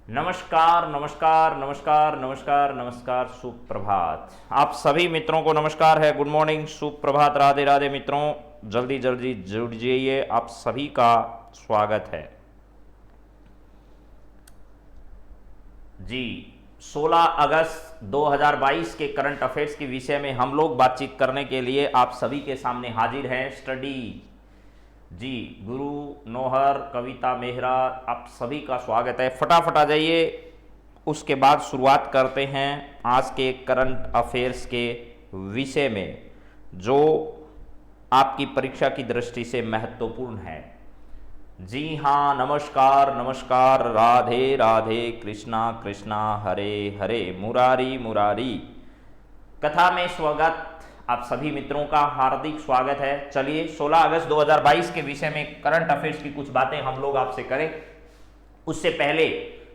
नमस्कार नमस्कार नमस्कार नमस्कार नमस्कार सुप्रभात। आप सभी मित्रों को नमस्कार है, गुड मॉर्निंग, सुप्रभात, राधे राधे। मित्रों जल्दी जल्दी जुड़ जाइए, आप सभी का स्वागत है जी। 16 अगस्त 2022 के करंट अफेयर्स के विषय में हम लोग बातचीत करने के लिए आप सभी के सामने हाजिर हैं। स्टडी जी, गुरु नौहर, कविता मेहरा, आप सभी का स्वागत है। फटाफट आ जाइए, उसके बाद शुरुआत करते हैं आज के करंट अफेयर्स के विषय में जो आपकी परीक्षा की दृष्टि से महत्वपूर्ण है। जी हाँ, नमस्कार नमस्कार, राधे राधे, कृष्णा कृष्णा, हरे हरे, मुरारी मुरारी। कथा में स्वागत, आप सभी मित्रों का हार्दिक स्वागत है। चलिए 16 अगस्त 2022 के विषय में करंट अफेयर्स की कुछ बातें हम लोग आपसे करें। उससे पहले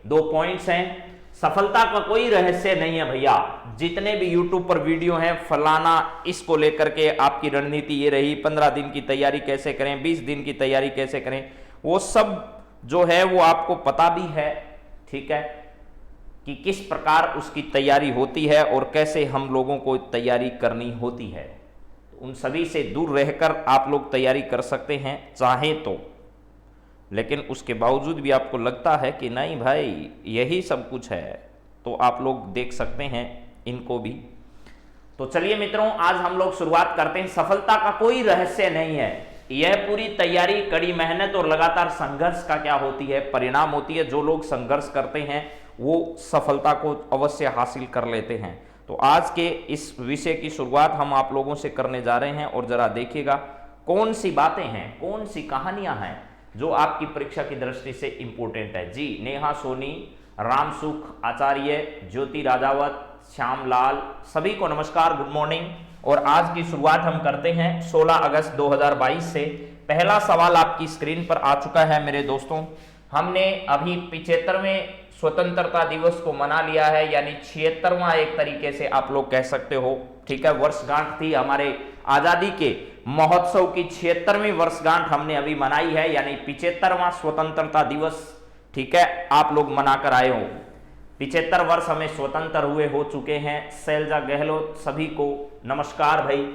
2 पॉइंट्स हैं। सफलता का कोई रहस्य नहीं है भैया। जितने भी YouTube पर वीडियो हैं फलाना इसको लेकर के आपकी रणनीति ये रही, 15 दिन की तैयारी कैसे करें, 20 दिन की तैयारी कैसे करें, वो सब जो है वो आपको पता भी है, ठीक है, कि किस प्रकार उसकी तैयारी होती है और कैसे हम लोगों को तैयारी करनी होती है। उन सभी से दूर रहकर आप लोग तैयारी कर सकते हैं चाहें तो, लेकिन उसके बावजूद भी आपको लगता है कि नहीं भाई यही सब कुछ है, तो आप लोग देख सकते हैं इनको भी। तो चलिए मित्रों, आज हम लोग शुरुआत करते हैं। सफलता का कोई रहस्य नहीं है। यह पूरी तैयारी, कड़ी मेहनत और लगातार संघर्ष का क्या होती है, परिणाम होती है। जो लोग संघर्ष करते हैं वो सफलता को अवश्य हासिल कर लेते हैं। तो आज के इस विषय की शुरुआत हम आप लोगों से करने जा रहे हैं और जरा देखिएगा कौन सी बातें हैं, कौन सी कहानियां हैं जो आपकी परीक्षा की दृष्टि से इंपॉर्टेंट है। जी, नेहा सोनी, रामसुख आचार्य, ज्योति राजावत, श्यामलाल, सभी को नमस्कार, गुड मॉर्निंग। और आज की शुरुआत हम करते हैं 16 अगस्त 2022 से। पहला सवाल आपकी स्क्रीन पर आ चुका है मेरे दोस्तों। हमने अभी 75वें स्वतंत्रता दिवस को मना लिया है, यानी 76वां एक तरीके से आप लोग कह सकते हो, ठीक है। वर्षगांठ थी हमारे आजादी के महोत्सव की, 76वीं वर्षगांठ हमने अभी मनाई है, यानी 75वां स्वतंत्रता दिवस, ठीक है, आप लोग मनाकर आए हो। 75 वर्ष हमें स्वतंत्र हुए हो चुके हैं। शैलजा गहलोत, सभी को नमस्कार भाई।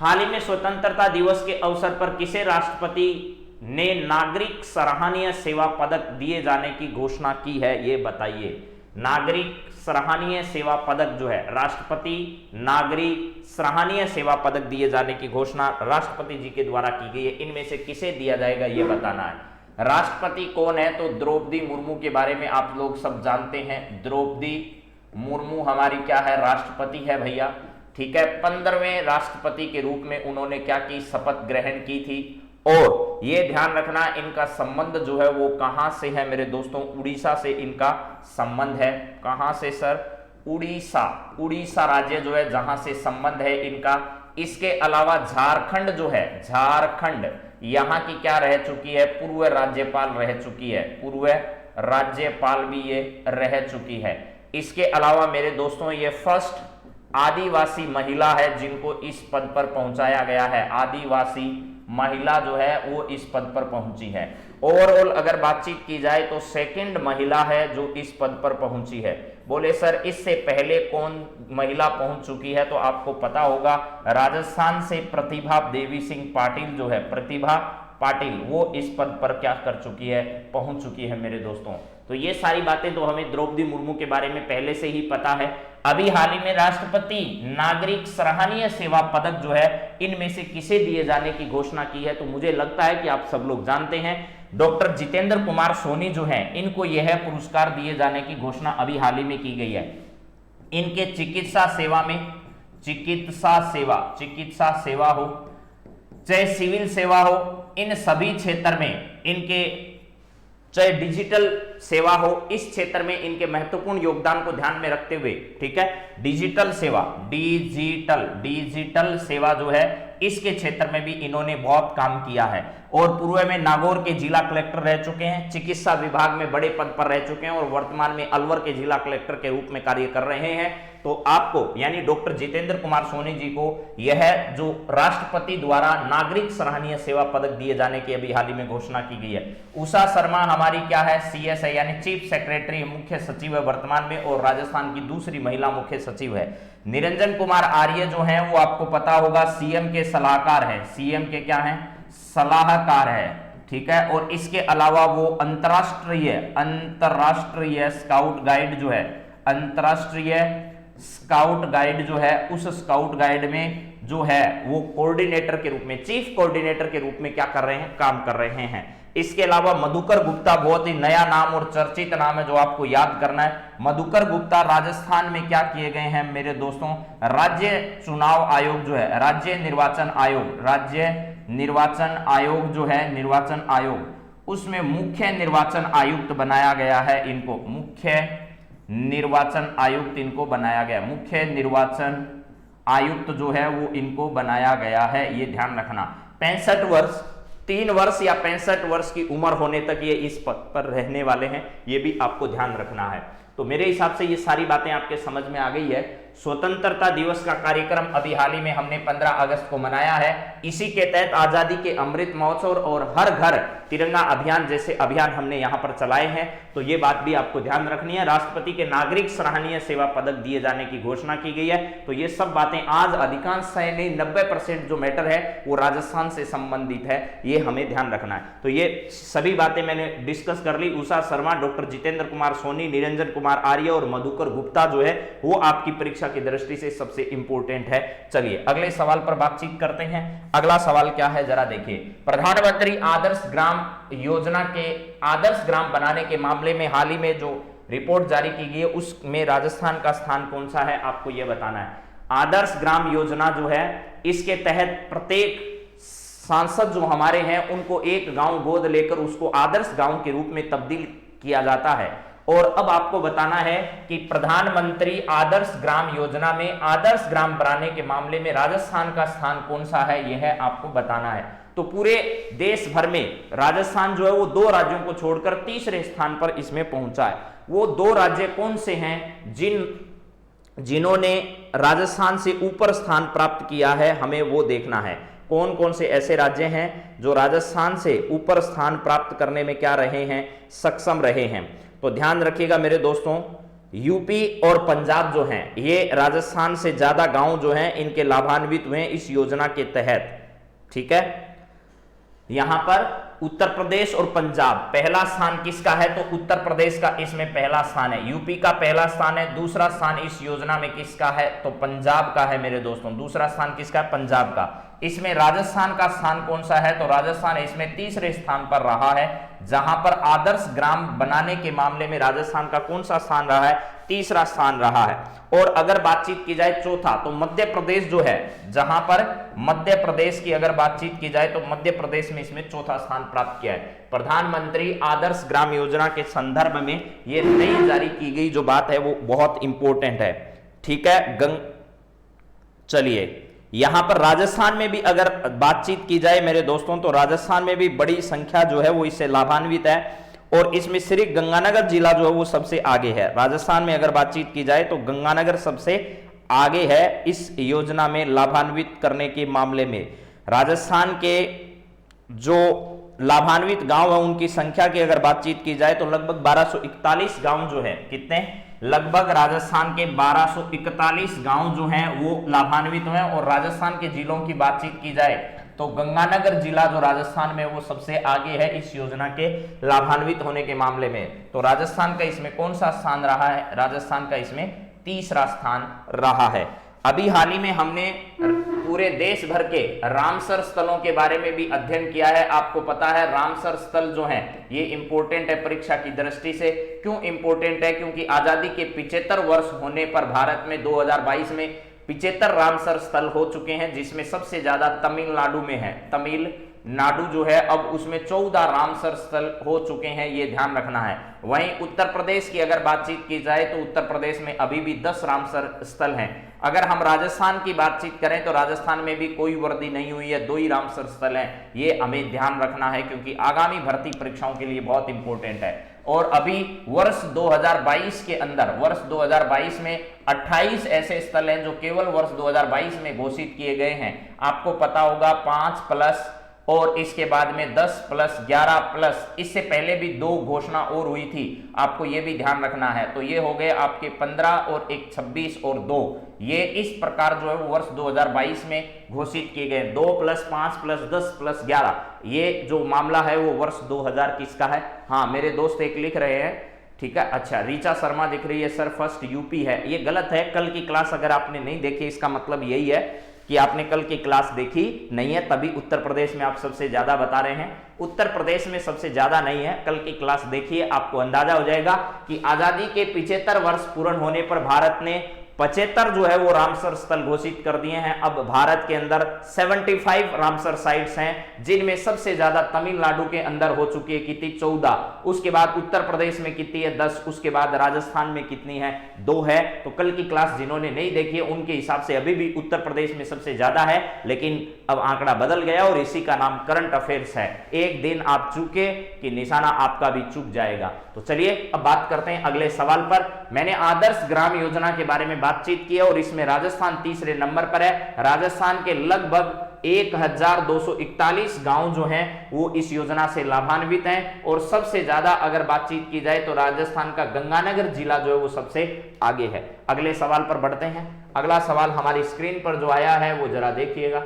हाल ही में स्वतंत्रता दिवस के अवसर पर किसे राष्ट्रपति ने नागरिक सराहनीय सेवा पदक दिए जाने की घोषणा की है, ये बताइए। नागरिक सराहनीय सेवा पदक जो है, राष्ट्रपति नागरिक सराहनीय सेवा पदक दिए जाने की घोषणा राष्ट्रपति जी के द्वारा की गई है। इनमें से किसे दिया जाएगा ये बताना है। राष्ट्रपति कौन है, तो द्रौपदी मुर्मू के बारे में आप लोग सब जानते हैं। द्रौपदी मुर्मू हमारी क्या है, राष्ट्रपति है भैया, ठीक है। 15वें राष्ट्रपति के रूप में उन्होंने क्या की, शपथ ग्रहण की थी। और ये ध्यान रखना, इनका संबंध जो है वो कहां से है मेरे दोस्तों, उड़ीसा से इनका संबंध है। कहां से सर, उड़ीसा, उड़ीसा राज्य जो है जहां से संबंध है इनका। इसके अलावा झारखंड जो है, झारखंड यहां की क्या रह चुकी है, पूर्व राज्यपाल रह चुकी है, पूर्व राज्यपाल भी ये रह चुकी है। इसके अलावा मेरे दोस्तों ये फर्स्ट आदिवासी महिला है जिनको इस पद पर पहुंचाया गया है। आदिवासी महिला जो है वो इस पद पर पहुंची है। ओवरऑल अगर बातचीत की जाए तो सेकंड महिला है जो इस पद पर पहुंची है। बोले सर इससे पहले कौन महिला पहुंच चुकी है, तो आपको पता होगा, राजस्थान से प्रतिभा देवी सिंह पाटिल जो है, प्रतिभा पाटिल, वो इस पद पर क्या कर चुकी है, पहुंच चुकी है मेरे दोस्तों। तो ये सारी बातें तो हमें द्रौपदी मुर्मू के बारे में पहले से ही पता है। अभी हाल ही में राष्ट्रपति नागरिक सराहनीय सेवा पदक जो है इनमें से किसे दिए जाने की घोषणा की है, तो मुझे लगता है कि आप सब लोग जानते हैं। डॉक्टर जितेंद्र कुमार सोनी जो है, इनको यह पुरस्कार दिए जाने की घोषणा अभी हाल ही में की गई है। इनके चिकित्सा सेवा में, चिकित्सा सेवा हो चाहे सिविल सेवा हो, इन सभी क्षेत्र में इनके, चाहे डिजिटल सेवा हो, इस क्षेत्र में इनके महत्वपूर्ण योगदान को ध्यान में रखते हुए, ठीक है, डिजिटल सेवा, डिजिटल सेवा जो है इसके क्षेत्र में भी इन्होंने बहुत काम किया है। और पूर्व में नागौर के जिला कलेक्टर रह चुके हैं, चिकित्सा विभाग में बड़े पद पर रह चुके हैं और वर्तमान में अलवर के जिला कलेक्टर के रूप में कार्य कर रहे हैं। तो आपको यानी डॉक्टर जितेंद्र कुमार सोनी जी को यह जो राष्ट्रपति द्वारा नागरिक सराहनीय सेवा पदक दिए जाने की अभी हाल ही में घोषणा की गई है। उषा शर्मा हमारी क्या है, CS है यानी चीफ सेक्रेटरी मुख्य सचिव है वर्तमान में, और राजस्थान की दूसरी महिला मुख्य सचिव है। निरंजन कुमार आर्य जो है वो आपको पता होगा CM के सलाहकार है, CM के क्या है, सलाहकार है, ठीक है। और इसके अलावा वो अंतरराष्ट्रीय स्काउट गाइड जो है, अंतरराष्ट्रीय स्काउट गाइड जो है, उस स्काउट गाइड में जो है वो कोऑर्डिनेटर के रूप में, चीफ कोऑर्डिनेटर के रूप में क्या कर रहे हैं, काम कर रहे हैं। इसके अलावा मधुकर गुप्ता, बहुत ही नया नाम और चर्चित नाम है जो आपको याद करना है। मधुकर गुप्ता राजस्थान में क्या किए गए हैं मेरे दोस्तों, राज्य चुनाव आयोग जो है, राज्य निर्वाचन आयोग, राज्य निर्वाचन आयोग जो है, निर्वाचन आयोग, उसमें मुख्य निर्वाचन आयुक्त बनाया गया है इनको, मुख्य निर्वाचन आयुक्त इनको बनाया गया, मुख्य निर्वाचन आयुक्त जो है वो इनको बनाया गया है, ये ध्यान रखना। 65 वर्ष, 3 वर्ष या 65 वर्ष की उम्र होने तक ये इस पद पर रहने वाले हैं, ये भी आपको ध्यान रखना है। तो मेरे हिसाब से ये सारी बातें आपके समझ में आ गई है। स्वतंत्रता दिवस का कार्यक्रम अभी हाल ही में हमने 15 अगस्त को मनाया है। इसी के तहत आजादी के अमृत महोत्सव और हर घर तिरंगा अभियान जैसे अभियान हमने यहां पर चलाए हैं, तो ये बात भी आपको ध्यान रखनी है। राष्ट्रपति के नागरिक सराहनीय सेवा पदक दिए जाने की घोषणा की गई है, तो ये सब बातें आज अधिकांश नहीं 90% जो मैटर है वो राजस्थान से संबंधित है, ये हमें ध्यान रखना है। तो ये सभी बातें मैंने डिस्कस कर ली। उषा शर्मा, डॉक्टर जितेंद्र कुमार सोनी, निरंजन कुमार आर्य और मधुकर गुप्ता जो है वो आपकी परीक्षा की दृष्टि से सबसे इंपॉर्टेंट है। चलिए अगले सवाल पर बातचीत करते हैं। अगला सवाल क्या है जरा देखिए। प्रधानमंत्री आदर्श ग्राम योजना के आदर्श ग्राम बनाने के मामले में हाल ही में जो रिपोर्ट जारी की गई है उसमें राजस्थान का स्थान कौन सा है, आपको यह बताना है। आदर्श ग्राम योजना जो है इसके तहत प्रत्येक सांसद जो हमारे हैं उनको एक गांव गोद लेकर उसको आदर्श गांव के रूप में तब्दील किया जाता है। और अब आपको बताना है कि प्रधानमंत्री आदर्श ग्राम योजना में आदर्श ग्राम बनाने के मामले में राजस्थान का स्थान कौन सा है, यह आपको बताना है। तो पूरे देश भर में राजस्थान जो है वो 2 राज्यों को छोड़कर तीसरे स्थान पर इसमें पहुंचा है। वो 2 राज्य कौन से हैं जिन्होंने राजस्थान से ऊपर स्थान प्राप्त किया है, हमें वो देखना है। कौन कौन से ऐसे राज्य हैं जो राजस्थान से ऊपर स्थान प्राप्त करने में क्या रहे हैं, सक्षम रहे हैं। तो ध्यान रखिएगा मेरे दोस्तों, यूपी और पंजाब जो हैं ये राजस्थान से ज्यादा गांव जो हैं इनके लाभान्वित हुए इस योजना के तहत, ठीक है। यहां पर उत्तर प्रदेश और पंजाब, पहला स्थान किसका है, तो उत्तर प्रदेश का इसमें पहला स्थान है। यूपी का पहला स्थान है। दूसरा स्थान इस योजना में किसका है, तो पंजाब का है मेरे दोस्तों। दूसरा स्थान किसका है, पंजाब का। इसमें राजस्थान का स्थान कौन सा है, तो राजस्थान इसमें तीसरे स्थान पर रहा है, जहां पर आदर्श ग्राम बनाने के मामले में राजस्थान का कौन सा स्थान रहा है, तीसरा स्थान रहा है। और अगर बातचीत की जाए चौथा, तो मध्य प्रदेश जो है, जहां पर मध्य प्रदेश की अगर बातचीत की जाए तो मध्य प्रदेश में इसमें चौथा स्थान प्राप्त किया है। प्रधानमंत्री आदर्श ग्राम योजना के संदर्भ में यह नई जारी की गई जो बात है वो बहुत इंपॉर्टेंट है, ठीक है। चलिए यहां पर राजस्थान में भी अगर बातचीत की जाए मेरे दोस्तों, तो राजस्थान में भी बड़ी संख्या जो है वो इससे लाभान्वित है। और इसमें श्री गंगानगर जिला जो है वो सबसे आगे है। राजस्थान में अगर बातचीत की जाए तो गंगानगर सबसे आगे है इस योजना में लाभान्वित करने के मामले में। राजस्थान के जो लाभान्वित गांव है उनकी संख्या की अगर बातचीत की जाए तो लगभग 1241 गांव जो है, कितने, लगभग राजस्थान के 1241 गांव जो हैं वो लाभान्वित हैं। और राजस्थान के जिलों की बातचीत की जाए तो गंगानगर जिला जो राजस्थान में वो सबसे आगे है इस योजना के लाभान्वित होने के मामले में। तो राजस्थान का इसमें कौन सा स्थान रहा है, राजस्थान का इसमें तीसरा स्थान रहा है। अभी हाल ही में हमने पूरे देश भर के रामसर स्थलों के बारे में भी अध्ययन किया है। आपको पता है रामसर स्थल जो हैं ये इंपॉर्टेंट है परीक्षा की दृष्टि से। क्यों इंपॉर्टेंट है, क्योंकि आजादी के 75 वर्ष होने पर भारत में 2022 में 75 रामसर स्थल हो चुके हैं, जिसमें सबसे ज्यादा तमिलनाडु में है, नाडु जो है अब उसमें 14 रामसर स्थल हो चुके हैं, ये ध्यान रखना है। वहीं उत्तर प्रदेश की अगर बातचीत की जाए तो उत्तर प्रदेश में अभी भी 10 रामसर स्थल हैं। अगर हम राजस्थान की बातचीत करें तो राजस्थान में भी कोई वृद्धि नहीं हुई है, 2 ही रामसर स्थल हैं। ये हमें ध्यान रखना है क्योंकि आगामी भर्ती परीक्षाओं के लिए बहुत इंपॉर्टेंट है। और अभी वर्ष 2022 के अंदर, वर्ष 2022 में 28 ऐसे स्थल हैं जो केवल वर्ष 2022 में घोषित किए गए हैं। आपको पता होगा 5 प्लस और इसके बाद में 10 प्लस 11 प्लस, इससे पहले भी 2 घोषणा और हुई थी, आपको यह भी ध्यान रखना है। तो ये हो गए आपके 15 और एक 26 और 2, ये इस प्रकार जो है वर्ष 2022 में घोषित किए गए। 2 प्लस 5 प्लस 10 प्लस 11, ये जो मामला है वो वर्ष 2000 किसका है? हाँ, मेरे दोस्त एक लिख रहे हैं, ठीक है। अच्छा, रीचा शर्मा दिख रही है, सर फर्स्ट यूपी है। ये गलत है। कल की क्लास अगर आपने नहीं देखी, इसका मतलब यही है कि आपने कल की क्लास देखी नहीं है, तभी उत्तर प्रदेश में आप सबसे ज्यादा बता रहे हैं। उत्तर प्रदेश में सबसे ज्यादा नहीं है। कल की क्लास देखिए, आपको अंदाजा हो जाएगा कि आजादी के 75 वर्ष पूर्ण होने पर भारत ने 75 जो है वो रामसर स्थल घोषित कर दिए हैं। अब भारत के अंदर 75 रामसर साइट्स हैं, जिनमें सबसे ज्यादा तमिलनाडु के अंदर हो चुकी है, कितनी? 14। उसके बाद उत्तर प्रदेश में कितनी है? 10। उसके बाद राजस्थान में कितनी है? 2 है। तो कल की क्लास जिन्होंने नहीं देखी है उनके हिसाब से अभी भी उत्तर प्रदेश में सबसे ज्यादा है, लेकिन अब आंकड़ा बदल गया और इसी का नाम करंट अफेयर्स है। एक दिन आप चूके कि निशाना आपका भी चूक जाएगा। तो चलिए अब बात करते हैं अगले सवाल पर। मैंने आदर्श ग्राम योजना के बारे में बातचीत की है और इसमें राजस्थान तीसरे नंबर पर है। राजस्थान के लगभग 1241 गांव जो हैं वो इस योजना से लाभान्वित हैं और सबसे ज्यादा अगर बातचीत की जाए तो राजस्थान का गंगानगर जिला जो है वो सबसे आगे है। अगले सवाल पर बढ़ते हैं। अगला सवाल हमारी स्क्रीन पर जो आया है वो जरा देखिएगा।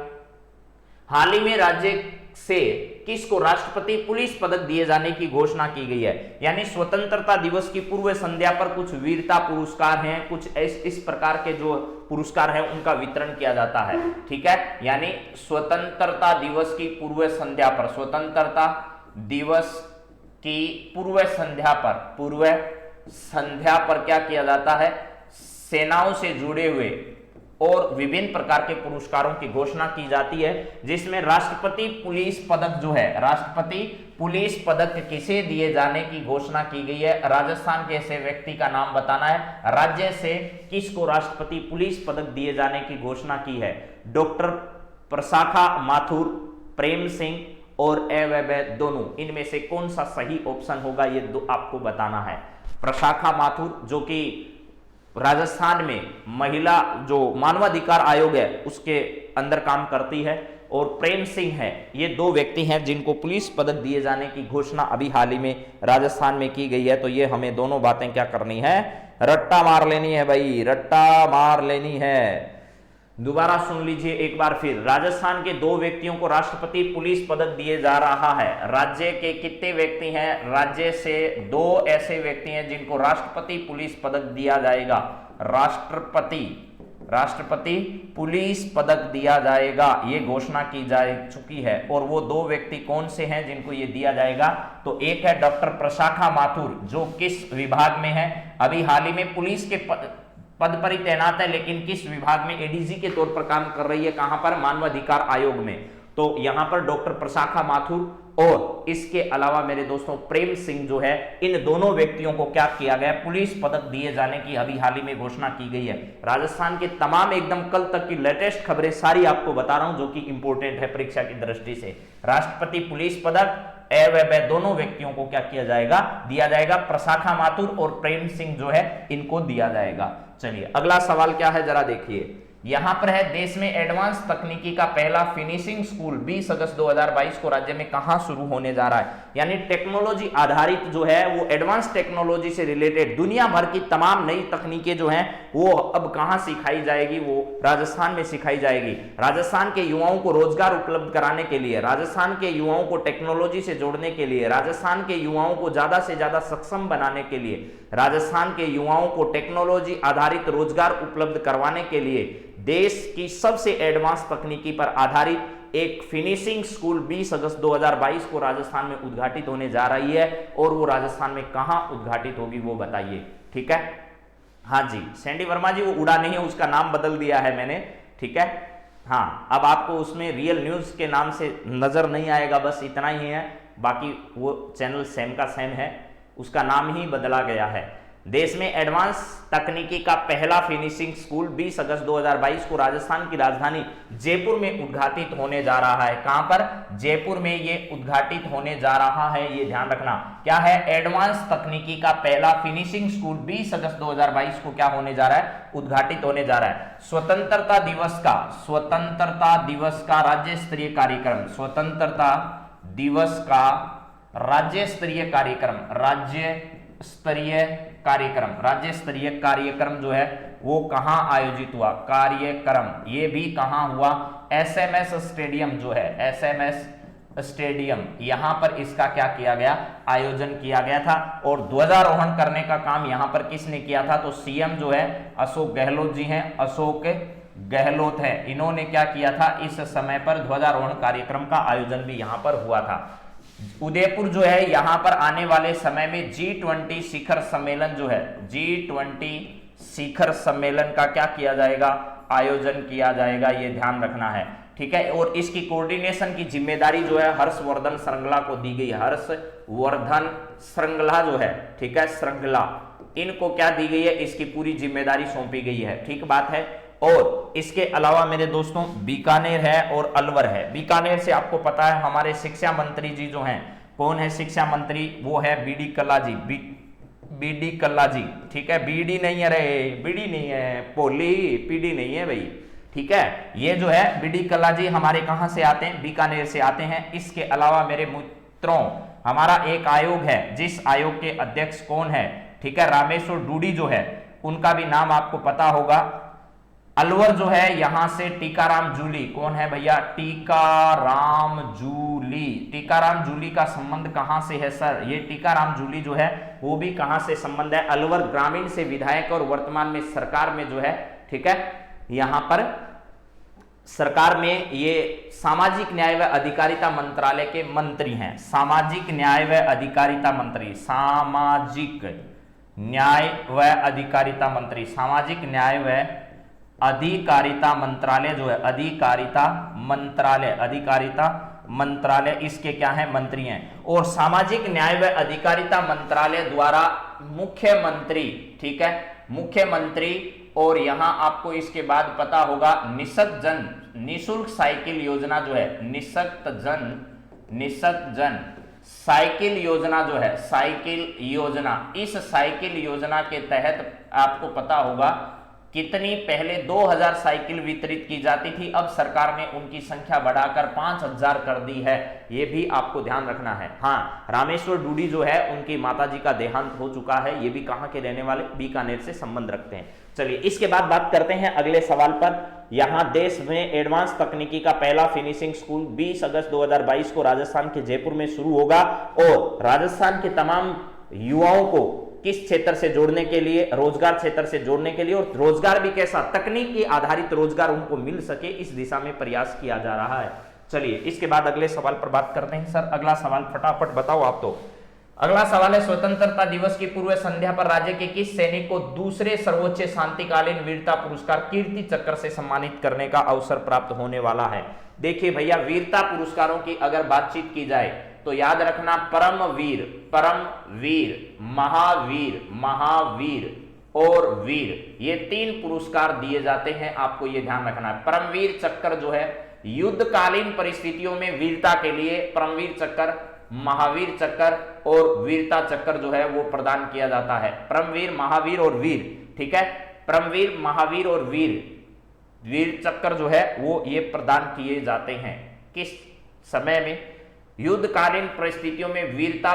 हाल ही में राज्य से किसको राष्ट्रपति पुलिस पदक दिए जाने की घोषणा की गई है? यानी स्वतंत्रता दिवस की पूर्व संध्या पर कुछ वीरता पुरस्कार हैं, कुछ इस प्रकार के जो पुरस्कार हैं उनका वितरण किया जाता है, ठीक है। यानी स्वतंत्रता दिवस की पूर्व संध्या पर, स्वतंत्रता दिवस की पूर्व संध्या पर क्या किया जाता है? सेनाओं से जुड़े हुए और विभिन्न प्रकार के पुरस्कारों की घोषणा की जाती है, जिसमें राष्ट्रपति पुलिस पदक जो है, राष्ट्रपति पुलिस पदक किसे दिए जाने की घोषणा की गई है? राजस्थान के ऐसे व्यक्ति का नाम बताना है। राज्य से किसको राष्ट्रपति पुलिस पदक दिए जाने की घोषणा की है? डॉक्टर प्रशाखा माथुर, प्रेम सिंह और ए दोनों, इनमें से कौन सा सही ऑप्शन होगा ये दो आपको बताना है। प्रशाखा माथुर जो कि राजस्थान में महिला जो मानवाधिकार आयोग है उसके अंदर काम करती है, और प्रेम सिंह है, ये 2 व्यक्ति हैं जिनको पुलिस पदक दिए जाने की घोषणा अभी हाल ही में राजस्थान में की गई है। तो ये हमें दोनों बातें क्या करनी है? रट्टा मार लेनी है भाई, रट्टा मार लेनी है। दोबारा सुन लीजिए एक बार फिर। राजस्थान के 2 व्यक्तियों को राष्ट्रपति पुलिस पदक दिए जा रहा है। राज्य के कितने व्यक्ति हैं? राज्य से 2 ऐसे व्यक्ति हैं जिनको राष्ट्रपति पुलिस पदक दिया जाएगा। राष्ट्रपति पुलिस पदक दिया जाएगा, ये घोषणा की जा चुकी है। और वो 2 व्यक्ति कौन से हैं जिनको ये दिया जाएगा? तो एक है डॉक्टर प्रशाखा माथुर, जो किस विभाग में है? अभी हाल ही में पुलिस के पद पर ही तैनात है, लेकिन किस विभाग में? एडीजी के तौर पर काम कर रही है। कहां पर? मानवाधिकार आयोग में। तो यहां पर डॉक्टर प्रशाखा माथुर और इसके अलावा मेरे दोस्तों प्रेम सिंह जो है, इन दोनों व्यक्तियों को क्या किया गया? पुलिस पदक दिए जाने की अभी हाल ही में घोषणा की गई है। राजस्थान के तमाम एकदम कल तक की लेटेस्ट खबरें सारी आपको बता रहा हूं जो कि इंपॉर्टेंट है परीक्षा की दृष्टि से। राष्ट्रपति पुलिस पदक दोनों व्यक्तियों को क्या किया जाएगा? दिया जाएगा। प्रशाखा माथुर और प्रेम सिंह जो है इनको दिया जाएगा। चलिए अगला सवाल क्या है जरा देखिए। यहां पर है, देश में एडवांस तकनीकी का पहला फिनिशिंग स्कूल 20 अगस्त 2022 को राज्य में कहां शुरू होने जा रहा है? यानी टेक्नोलॉजी आधारित जो है वो एडवांस टेक्नोलॉजी से रिलेटेड दुनिया भर की तमाम नई तकनीकें जो हैं वो अब कहां सिखाई जाएगी? वो राजस्थान में सिखाई जाएगी। राजस्थान के युवाओं को रोजगार उपलब्ध कराने के लिए, राजस्थान के युवाओं को टेक्नोलॉजी से जोड़ने के लिए, राजस्थान के युवाओं को ज्यादा से ज्यादा सक्षम बनाने के लिए, राजस्थान के युवाओं को टेक्नोलॉजी आधारित रोजगार उपलब्ध करवाने के लिए देश की सबसे एडवांस तकनीकी पर आधारित एक फिनिशिंग स्कूल 20 अगस्त 2022 को राजस्थान में उद्घाटित होने जा रही है। और वो राजस्थान में कहां उद्घाटित होगी वो बताइए, ठीक है। हाँ जी, सैंडी वर्मा जी, वो उड़ा नहीं है, उसका नाम बदल दिया है मैंने, ठीक है। हाँ, अब आपको उसमें रियल न्यूज के नाम से नजर नहीं आएगा, बस इतना ही है, बाकी वो चैनल सेम का सेम है, उसका नाम ही बदला गया है। देश में एडवांस तकनीकी का पहला फिनिशिंग स्कूल 20 अगस्त 2022 को राजस्थान की राजधानी जयपुर में उद्घाटित होने जा रहा है। कहां पर? जयपुर में ये उद्घाटित होने जा रहा है, ये ध्यान रखना। क्या है? एडवांस तकनीकी का पहला फिनिशिंग स्कूल 20 अगस्त 2022 को क्या होने जा रहा है? उद्घाटित होने जा रहा है। स्वतंत्रता दिवस का राज्य स्तरीय कार्यक्रम, स्वतंत्रता दिवस का राज्य स्तरीय कार्यक्रम जो है वो कहां आयोजित हुआ? कार्यक्रम ये भी कहां हुआ? एसएमएस स्टेडियम जो है, एसएमएस स्टेडियम, यहां पर इसका क्या किया गया? आयोजन किया गया था। और ध्वजारोहण करने का काम यहां पर किसने किया था? तो सीएम जो है अशोक गहलोत जी हैं, अशोक गहलोत है, इन्होंने क्या किया था? इस समय पर ध्वजारोहण कार्यक्रम का आयोजन भी यहां पर हुआ था। उदयपुर जो है यहां पर आने वाले समय में G20 शिखर सम्मेलन जो है, G20 शिखर सम्मेलन का क्या किया जाएगा? आयोजन किया जाएगा, ये ध्यान रखना है, ठीक है। और इसकी कोऑर्डिनेशन की जिम्मेदारी जो है हर्षवर्धन श्रृंगला को दी गई है, हर्षवर्धन श्रृंगला जो है, ठीक है, श्रृंगला, इनको क्या दी गई है? इसकी पूरी जिम्मेदारी सौंपी गई है, ठीक बात है। और इसके अलावा मेरे दोस्तों बीकानेर है और अलवर है। बीकानेर से आपको पता है हमारे शिक्षा मंत्री जी जो हैं, कौन है शिक्षा मंत्री? वो है बीडी कल्ला जी, बीडी कल्ला जी, ठीक है। बीडी नहीं है रे, बीडी नहीं है, पोली पीडी नहीं है भाई, ठीक है। ये जो है बीडी कल्ला जी हमारे कहां से आते हैं? बीकानेर से आते हैं। इसके अलावा मेरे मित्रों हमारा एक आयोग है, जिस आयोग के अध्यक्ष कौन है? ठीक है, रामेश्वर डूडी जो है, उनका भी नाम आपको पता होगा। अलवर जो है यहां से टीकाराम जूली, कौन है भैया? टीकाराम जूली। टीकाराम जूली का संबंध कहां से है सर? ये टीकाराम जूली जो है वो भी कहां से संबंध है? अलवर ग्रामीण से विधायक और वर्तमान में सरकार में जो है, ठीक है, यहां पर सरकार में ये सामाजिक न्याय व अधिकारिता मंत्रालय के मंत्री हैं। सामाजिक न्याय व अधिकारिता मंत्री, सामाजिक न्याय व अधिकारिता मंत्री, सामाजिक न्याय व अधिकारिता मंत्रालय जो है, अधिकारिता मंत्रालय इसके क्या है? मंत्री हैं। और सामाजिक न्याय व अधिकारिता मंत्रालय द्वारा मुख्यमंत्री, ठीक है, मुख्यमंत्री, और यहां आपको इसके बाद पता होगा निशक्त जन निःशुल्क साइकिल योजना जो है, निशक्त जन साइकिल योजना जो है, साइकिल योजना, इस साइकिल योजना के तहत आपको पता होगा कितनी, पहले 2000 साइकिल वितरित की जाती थी, अब सरकार ने उनकी संख्या बढ़ाकर 5000 कर दी है, ये भी आपको ध्यान रखना है। हाँ, रामेश्वर डूडी जो है उनकी माताजी का देहांत हो चुका है, ये भी कहां के रहने वाले? बीकानेर से संबंध रखते हैं। चलिए इसके बाद बात करते हैं अगले सवाल पर। यहां देश में एडवांस तकनीकी का पहला फिनिशिंग स्कूल 20 अगस्त 2022 को राजस्थान के जयपुर में शुरू होगा और राजस्थान के तमाम युवाओं को किस क्षेत्र से जोड़ने के लिए? रोजगार क्षेत्र से जोड़ने के लिए, और रोजगार भी कैसा? तकनीकी आधारित रोजगार उनको मिल सके, इस दिशा में प्रयास किया जा रहा है। चलिए इसके बाद अगले सवाल पर बात करते हैं। सर अगला सवाल फटाफट बताओ आप तो। अगला सवाल है, स्वतंत्रता दिवस की पूर्व संध्या पर राज्य के किस सैनिक को दूसरे सर्वोच्च शांतिकालीन वीरता पुरस्कार कीर्ति चक्र से सम्मानित करने का अवसर प्राप्त होने वाला है? देखिए भैया, वीरता पुरस्कारों की अगर बातचीत की जाए तो याद रखना परमवीर, महावीर और वीर, ये 3 पुरस्कार दिए जाते हैं, आपको ये ध्यान रखना है। परमवीर चक्र जो है युद्धकालीन परिस्थितियों में वीरता के लिए परमवीर चक्र, महावीर चक्र और वीरता चक्र जो है वो प्रदान किया जाता है। परमवीर, महावीर और वीर, ठीक है, परमवीर, महावीर और वीर चक्र जो है वो ये प्रदान किए जाते हैं किस समय में? युद्धकालीन परिस्थितियों में वीरता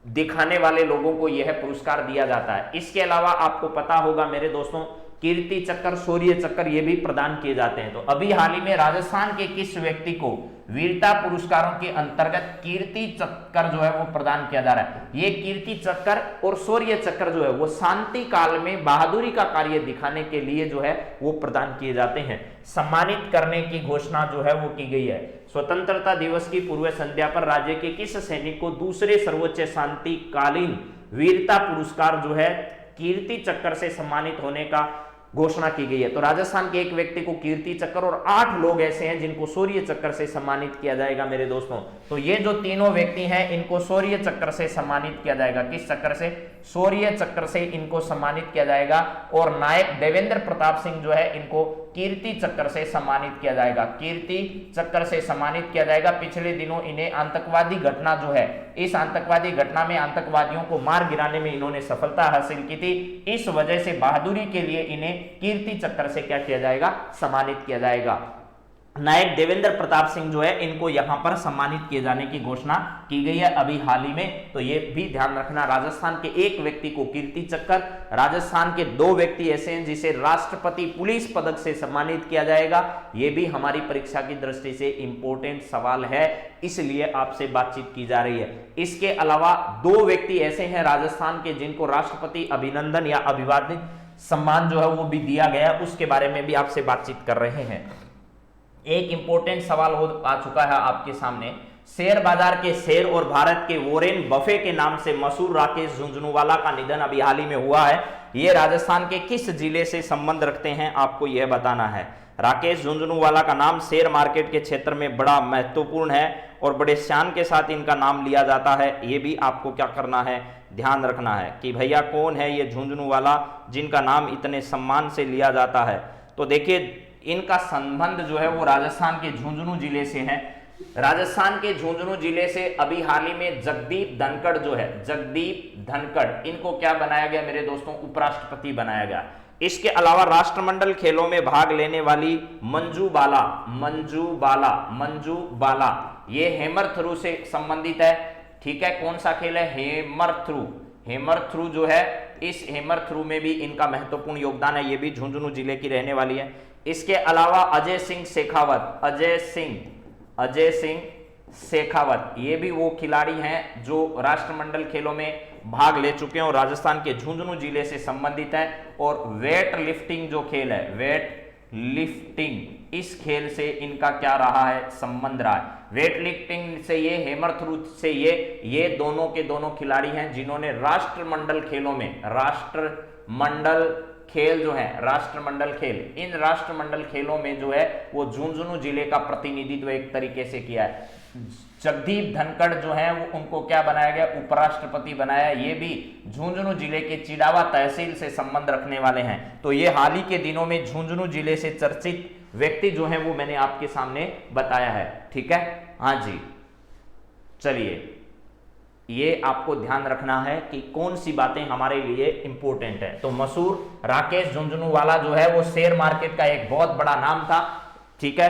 दिखाने वाले लोगों को यह पुरस्कार दिया जाता है। इसके अलावा आपको पता होगा मेरे दोस्तों, कीर्ति चक्र, शौर्य चक्र ये भी प्रदान किए जाते हैं। तो अभी हाल ही में राजस्थान के किस व्यक्ति को वीरता पुरस्कारों के अंतर्गत कीर्ति चक्र जो है वो प्रदान किया जा रहा है? ये कीर्ति चक्र और शौर्य चक्र जो है वो शांति काल में बहादुरी का कार्य दिखाने के लिए जो है वो प्रदान किए जाते हैं। सम्मानित करने की घोषणा जो है वो की गई है। स्वतंत्रता दिवस की पूर्व संध्या पर राज्य के किस सैनिक को दूसरे सर्वोच्च शांतिकालीन वीरता पुरस्कार जो है कीर्ति चक्र से सम्मानित होने का घोषणा की गई है। तो राजस्थान के एक व्यक्ति को कीर्ति चक्र और 8 लोग ऐसे हैं जिनको शौर्य चक्र से सम्मानित किया जाएगा मेरे दोस्तों। तो ये जो तीनों व्यक्ति हैं इनको शौर्य चक्र से सम्मानित किया जाएगा। किस चक्र से? शौर्य चक्र से इनको सम्मानित किया जाएगा। और नायक देवेंद्र प्रताप सिंह जो है इनको कीर्ति चक्र से सम्मानित किया जाएगा। कीर्ति चक्र से सम्मानित किया जाएगा। पिछले दिनों इन्हें आतंकवादी घटना जो है, इस आतंकवादी घटना में आतंकवादियों को मार गिराने में इन्होंने सफलता हासिल की थी। इस वजह से बहादुरी के लिए इन्हें कीर्ति चक्र से क्या किया जाएगा? सम्मानित किया जाएगा। नायक देवेंद्र प्रताप सिंह जो है इनको यहां पर सम्मानित किए जाने की घोषणा की गई है अभी हाल ही में। तो ये भी ध्यान रखना, राजस्थान के एक व्यक्ति को कीर्ति चक्र, राजस्थान के 2 व्यक्ति ऐसे हैं जिसे राष्ट्रपति पुलिस पदक से सम्मानित किया जाएगा। ये भी हमारी परीक्षा की दृष्टि से इंपॉर्टेंट सवाल है, इसलिए आपसे बातचीत की जा रही है। इसके अलावा 2 व्यक्ति ऐसे हैं राजस्थान के जिनको राष्ट्रपति अभिनंदन या अभिवादन सम्मान जो है वो भी दिया गया, उसके बारे में भी आपसे बातचीत कर रहे हैं। एक इंपॉर्टेंट सवाल हो आ चुका है आपके सामने। शेयर बाजार के शेर और भारत के वॉरेन बफे के नाम से मशहूर राकेश झुंझुनवाला का निधन अभी हाल ही में हुआ है। ये राजस्थान के किस जिले से संबंध रखते हैं आपको यह बताना है। राकेश झुंझुनवाला का नाम शेयर मार्केट के क्षेत्र में बड़ा महत्वपूर्ण है और बड़े शान के साथ इनका नाम लिया जाता है। ये भी आपको क्या करना है? ध्यान रखना है कि भैया कौन है ये झुंझुनवाला जिनका नाम इतने सम्मान से लिया जाता है। तो देखिए इनका संबंध जो है वो राजस्थान के झुंझुनू जिले से है। राजस्थान के झुंझुनू जिले से अभी हाल ही में जगदीप धनखड़ जो है, जगदीप धनखड़, इनको क्या बनाया गया मेरे दोस्तों? उपराष्ट्रपति बनाया गया। इसके अलावा राष्ट्रमंडल खेलों में भाग लेने वाली मंजू बाला ये हैमर थ्रू से संबंधित है। ठीक है, कौन सा खेल है? हैमर थ्रू जो है, इस हैमर थ्रू में भी इनका महत्वपूर्ण योगदान है। ये भी झुंझुनू जिले की रहने वाली है। इसके अलावा अजय सिंह शेखावत ये भी वो खिलाड़ी हैं जो राष्ट्रमंडल खेलों में भाग ले चुके हैं और राजस्थान के झुंझुनू जिले से संबंधित है। और वेट लिफ्टिंग जो खेल है, वेट लिफ्टिंग, इस खेल से इनका क्या रहा है? संबंध रहा है। वेट लिफ्टिंग से ये, हैमर थ्रू से ये दोनों के दोनों खिलाड़ी हैं जिन्होंने राष्ट्रमंडल खेलों में, राष्ट्रमंडल खेल जो है, राष्ट्रमंडल खेल, इन राष्ट्रमंडल खेलों में जो है वो झुंझुनू जिले का प्रतिनिधित्व एक तरीके से किया है। जगदीप धनखड़ जो है वो उनको क्या बनाया गया? उपराष्ट्रपति बनाया। ये भी झुंझुनू जिले के चिड़ावा तहसील से संबंध रखने वाले हैं। तो ये हाल ही के दिनों में झुंझुनू जिले से चर्चित व्यक्ति जो है वो मैंने आपके सामने बताया है। ठीक है, हाँ जी, चलिए ये आपको ध्यान रखना है कि कौन सी बातें हमारे लिए इंपॉर्टेंट है। तो मशहूर राकेश झुंझुनवाला जो है वो शेयर मार्केट का एक बहुत बड़ा नाम था। ठीक है,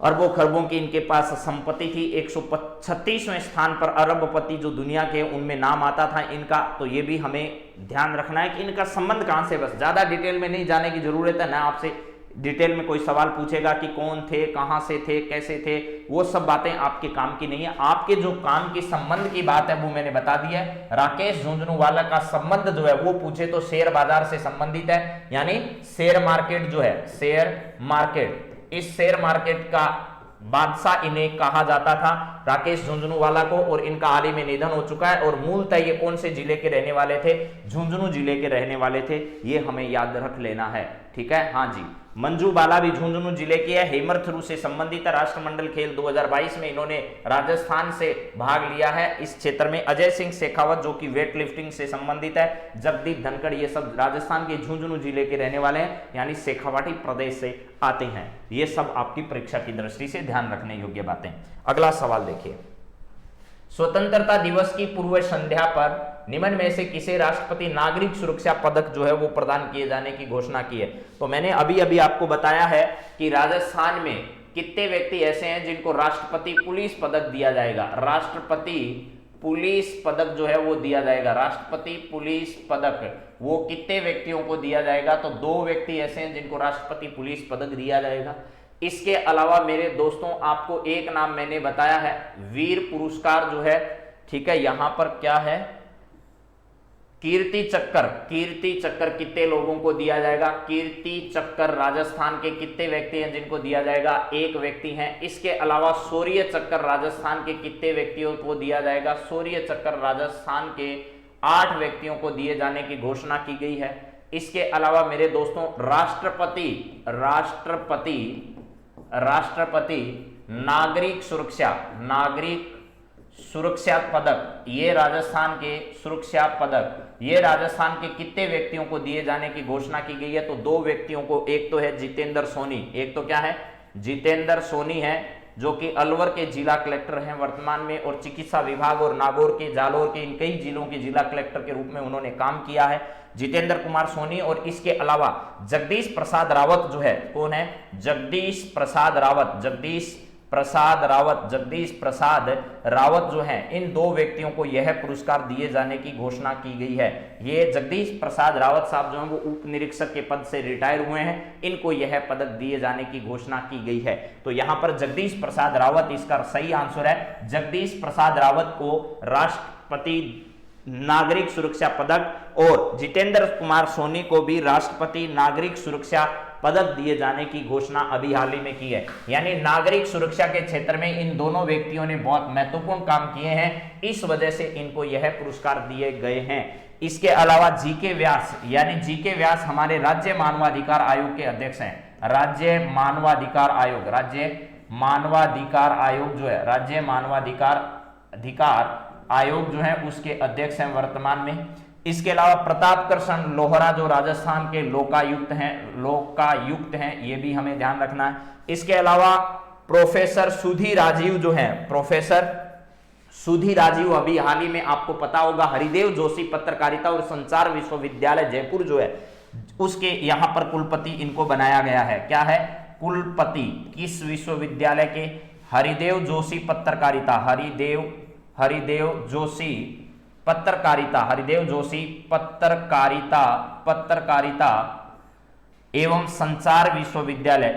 अरबों खरबों की इनके पास संपत्ति थी। 136वें स्थान पर अरबपति जो दुनिया के उनमें नाम आता था इनका। तो ये भी हमें ध्यान रखना है कि इनका संबंध कहां से, बस ज्यादा डिटेल में नहीं जाने की जरूरत है ना। आपसे डिटेल में कोई सवाल पूछेगा कि कौन थे, कहां से थे, कैसे थे, वो सब बातें आपके काम की नहीं है। आपके जो काम की संबंध की बात है वो मैंने बता दी है। राकेश झुंझुनवाला का संबंध जो है वो पूछे तो शेयर बाजार से संबंधित है, यानी शेयर मार्केट जो है, शेयर मार्केट, इस शेयर मार्केट का बादशाह इन्हें कहा जाता था, राकेश झुंझुनवाला को। और इनका हाल ही में निधन हो चुका है। और मूलतः ये कौन से जिले के रहने वाले थे? झुंझुनू जिले के रहने वाले थे। ये हमें याद रख लेना है। ठीक है, हाँ जी, मंजू बाला भी झुंझुनू जिले की है, हेमर थ्रू से संबंधित है। राष्ट्रमंडल खेल 2022 में इन्होंने राजस्थान से भाग लिया है इस क्षेत्र में। अजय सिंह शेखावत जो कि वेट लिफ्टिंग से संबंधित है, जगदीप धनखड़, ये सब राजस्थान के झुंझुनू जिले के रहने वाले हैं, यानी शेखावाटी प्रदेश से आते हैं। ये सब आपकी परीक्षा की दृष्टि से ध्यान रखने योग्य बातें। अगला सवाल देखिए, स्वतंत्रता दिवस की पूर्व संध्या पर निम्न में से किसे राष्ट्रपति नागरिक सुरक्षा पदक जो है वो प्रदान किए जाने की घोषणा की है? तो मैंने अभी अभी आपको बताया है कि राजस्थान में कितने व्यक्ति ऐसे हैं जिनको राष्ट्रपति पुलिस पदक दिया जाएगा। राष्ट्रपति पुलिस पदक जो है वो दिया जाएगा। राष्ट्रपति पुलिस पदक वो कितने व्यक्तियों को दिया जाएगा? तो 2 व्यक्ति ऐसे हैं जिनको राष्ट्रपति पुलिस पदक दिया जाएगा। इसके अलावा मेरे दोस्तों आपको एक नाम मैंने बताया है, वीर पुरस्कार जो है, ठीक है, यहां पर क्या है? कीर्ति चक्र। कीर्ति चक्र कितने लोगों को दिया जाएगा? कीर्ति चक्र राजस्थान के कितने व्यक्ति हैं जिनको दिया जाएगा? 1 व्यक्ति हैं। इसके अलावा शौर्य चक्र राजस्थान के कितने व्यक्तियों को दिया जाएगा? शौर्य चक्र राजस्थान के 8 व्यक्तियों को दिए जाने की घोषणा की गई है। इसके अलावा मेरे दोस्तों राष्ट्रपति नागरिक सुरक्षा पदक, ये राजस्थान के सुरक्षा पदक, ये राजस्थान के कितने व्यक्तियों को दिए जाने की घोषणा की गई है? तो 2 व्यक्तियों को। एक तो है जितेंद्र सोनी, एक तो क्या है? जितेंद्र सोनी है, जो कि अलवर के जिला कलेक्टर हैं वर्तमान में, और चिकित्सा विभाग और नागौर के, जालोर के, इन कई जिलों के जिला कलेक्टर के रूप में उन्होंने काम किया है, जितेंद्र कुमार सोनी। और इसके अलावा जगदीश प्रसाद रावत जो है, कौन है? जगदीश प्रसाद रावत जो है, इन 2 व्यक्तियों को यह पुरस्कार दिए जाने की घोषणा की गई है। ये जगदीश प्रसाद रावत साहब जो हैं वो उप निरीक्षक के पद से रिटायर हुए हैं, इनको यह पदक दिए जाने की घोषणा की गई है। तो यहां पर जगदीश प्रसाद रावत इसका सही आंसर है। जगदीश प्रसाद रावत को राष्ट्रपति नागरिक सुरक्षा पदक और जितेंद्र कुमार सोनी को भी राष्ट्रपति नागरिक सुरक्षा पदक दिए जाने की घोषणा अभी हाल ही में की है। यानी नागरिक सुरक्षा के क्षेत्र में इन दोनों व्यक्तियों ने बहुत महत्वपूर्ण काम किए हैं, इस वजह से इनको यह पुरस्कार दिए गए हैं। इसके अलावा जीके व्यास, यानी जीके व्यास हमारे राज्य मानवाधिकार आयोग के अध्यक्ष हैं। राज्य मानवाधिकार आयोग जो है, राज्य मानवाधिकार आयोग जो है उसके अध्यक्ष हैं वर्तमान में। इसके अलावा प्रताप कृष्ण लोहरा जो राजस्थान के लोकायुक्त हैं, ये भी हमें ध्यान रखना है। इसके अलावा प्रोफेसर सुधी राजीव जो है, प्रोफेसर सुधी राजीव, अभी हाल ही में आपको पता होगा हरिदेव जोशी पत्रकारिता और संचार विश्वविद्यालय जयपुर जो है उसके यहां पर कुलपति इनको बनाया गया है। क्या है? कुलपति किस विश्वविद्यालय के? हरिदेव जोशी पत्रकारिता एवं संचार विश्वविद्यालय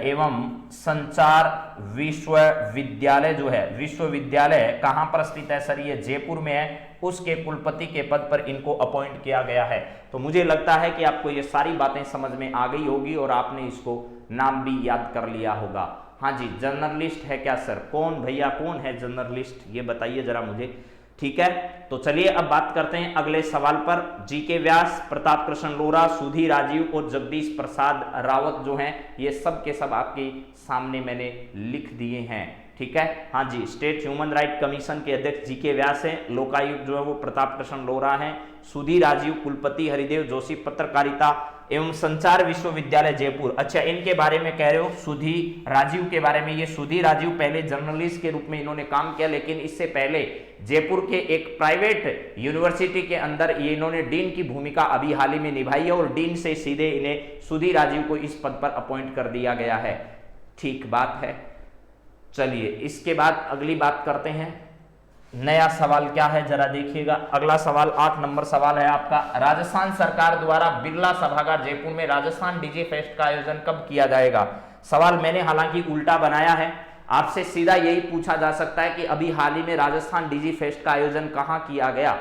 जो है, विश्वविद्यालय कहां पर स्थित है सर? ये जयपुर में है। उसके कुलपति के पद पर इनको अपॉइंट किया गया है। तो मुझे लगता है कि आपको ये सारी बातें समझ में आ गई होगी और आपने इसको नाम भी याद कर लिया होगा। हाँ जी, जर्नलिस्ट है क्या सर? कौन भैया, कौन है जर्नलिस्ट, ये बताइए जरा मुझे। ठीक है, तो चलिए अब बात करते हैं अगले सवाल पर। जीके व्यास, प्रताप कृष्ण लोहरा, सुधी राजीव और जगदीश प्रसाद रावत जो हैं, ये सब के सब आपके सामने मैंने लिख दिए हैं। ठीक है, हाँ जी, स्टेट ह्यूमन राइट कमीशन के अध्यक्ष जीके व्यास हैं, लोकायुक्त जो है वो प्रताप कृष्ण लोहरा हैं, सुधी राजीव कुलपति हरिदेव जोशी पत्रकारिता एवं संचार विश्वविद्यालय जयपुर। अच्छा, इनके बारे में कह रहे हो सुधी राजीव के बारे में, ये सुधी राजीव पहले जर्नलिस्ट के रूप में इन्होंने काम किया, लेकिन इससे पहले जयपुर के एक प्राइवेट यूनिवर्सिटी के अंदर ये इन्होंने डीन की भूमिका अभी हाल ही में निभाई है और डीन से सीधे इन्हें सुधी राजीव को इस पद पर अपॉइंट कर दिया गया है। ठीक बात है। चलिए इसके बाद अगली बात करते हैं। नया सवाल क्या है जरा देखिएगा। अगला सवाल 8 नंबर सवाल है आपका। राजस्थान सरकार द्वारा बिरला सभागार जयपुर में राजस्थान डीजे फेस्ट का आयोजन कब किया जाएगा? सवाल मैंने हालांकि उल्टा बनाया है, आपसे सीधा यही पूछा जा सकता है कि अभी हाल ही में राजस्थान डीजे फेस्ट का आयोजन कहां किया गया।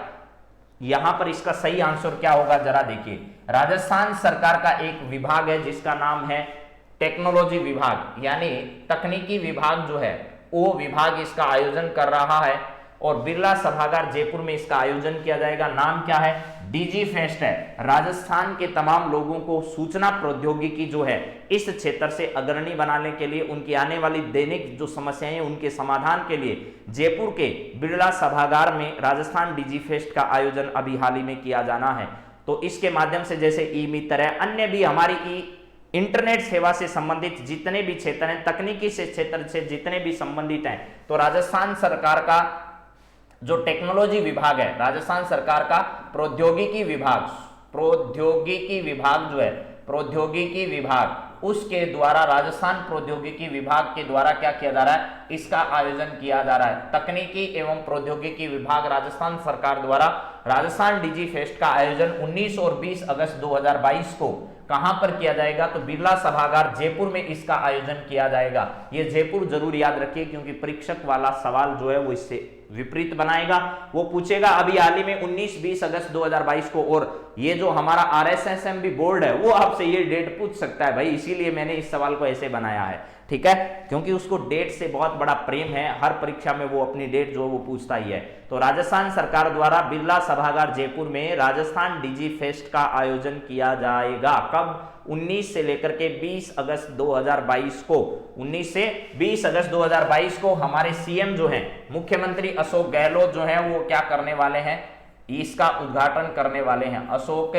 यहां पर इसका सही आंसर क्या होगा जरा देखिए। राजस्थान सरकार का एक विभाग है जिसका नाम है टेक्नोलॉजी विभाग, यानी तकनीकी विभाग जो है वो विभाग इसका आयोजन कर रहा है और बिरला सभागार जयपुर में इसका आयोजन किया जाएगा। नाम क्या है? डीजी फेस्ट है। राजस्थान के तमाम लोगों को सूचना प्रौद्योगिकी जो है इस क्षेत्र से अग्रणी बनाने के लिए, उनकी आने वाली दैनिक जो समस्याएं हैं उनके समाधान के लिए जयपुर के बिरला सभागार में राजस्थान डीजी फेस्ट का आयोजन अभी हाल ही में किया जाना है। तो इसके माध्यम से जैसे ई मित्र है, अन्य भी हमारी इंटरनेट सेवा से संबंधित जितने भी क्षेत्र हैं, तकनीकी से क्षेत्र से जितने भी संबंधित हैं, तो राजस्थान सरकार का जो टेक्नोलॉजी विभाग है, राजस्थान सरकार का प्रौद्योगिकी विभाग जो है, प्रौद्योगिकी विभाग, उसके द्वारा राजस्थान प्रौद्योगिकी विभाग के द्वारा क्या किया जा रहा है? इसका आयोजन किया जा रहा है। तकनीकी एवं प्रौद्योगिकी विभाग राजस्थान सरकार द्वारा राजस्थान डीजी फेस्ट का आयोजन 19 और 20 अगस्त 2022 को कहां पर किया जाएगा? तो बिरला सभागार जयपुर में इसका आयोजन किया जाएगा। ये जयपुर जरूर याद रखिए क्योंकि परीक्षक वाला सवाल जो है वो इससे विपरीत बनाएगा। वो पूछेगा अभी हाल ही में 19-20 अगस्त 2022 को, और ये जो हमारा RSSM भी बोर्ड है वो आपसे ये डेट पूछ सकता है भाई, इसीलिए मैंने इस सवाल को ऐसे बनाया है। ठीक है, क्योंकि उसको डेट से बहुत बड़ा प्रेम है, हर परीक्षा में वो अपनी डेट जो वो पूछता ही है। तो राजस्थान सरकार द्वारा बिरला सभागार जयपुर में राजस्थान डिजी फेस्ट का आयोजन किया जाएगा। कब? 19 से लेकर के 20 अगस्त 2022 को। 19 से 20 अगस्त 2022 को हमारे सीएम जो हैं, मुख्यमंत्री अशोक गहलोत जो हैं, वो क्या करने वाले हैं? इसका उद्घाटन करने वाले हैं। अशोक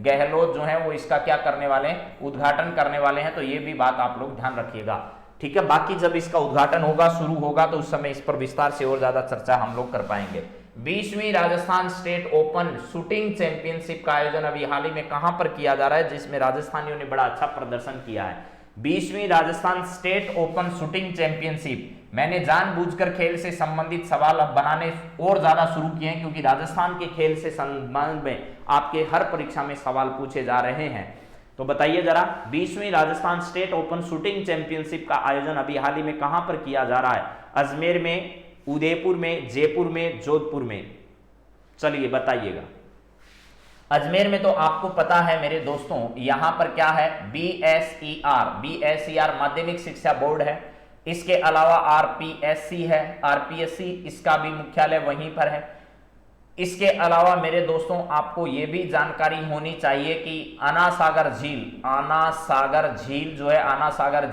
गहलोत जो है वो इसका क्या करने वाले हैं? उद्घाटन करने वाले हैं। तो ये भी बात आप लोग ध्यान रखिएगा, ठीक है। बाकी जब इसका उद्घाटन होगा, शुरू होगा, तो उस समय इस पर विस्तार से और ज्यादा चर्चा हम लोग कर पाएंगे। 20वीं Rajasthan state open shooting championship का आयोजन अभी हाल ही में कहां पर किया जा रहा है, जिसमें राजस्थानियों ने बड़ा अच्छा प्रदर्शन किया है। 20वीं Rajasthan state open shooting championship. मैंने जानबूझकर खेल से संबंधित सवाल अब बनाने और ज्यादा शुरू किए हैं, क्योंकि राजस्थान के खेल से संबंध में आपके हर परीक्षा में सवाल पूछे जा रहे हैं। तो बताइए जरा, 20वीं Rajasthan state open shooting championship का आयोजन अभी हाल ही में कहां पर किया जा रहा है? अजमेर में, उदयपुर में, जयपुर में, जोधपुर में? चलिए बताइएगा। अजमेर में तो आपको पता है मेरे दोस्तों, यहां पर क्या है? बीएसईआर माध्यमिक शिक्षा बोर्ड है। इसके अलावा आरपीएससी है, आरपीएससी इसका भी मुख्यालय वहीं पर है। इसके अलावा मेरे दोस्तों आपको यह भी जानकारी होनी चाहिए कि आना सागर झील जो है, आना सागर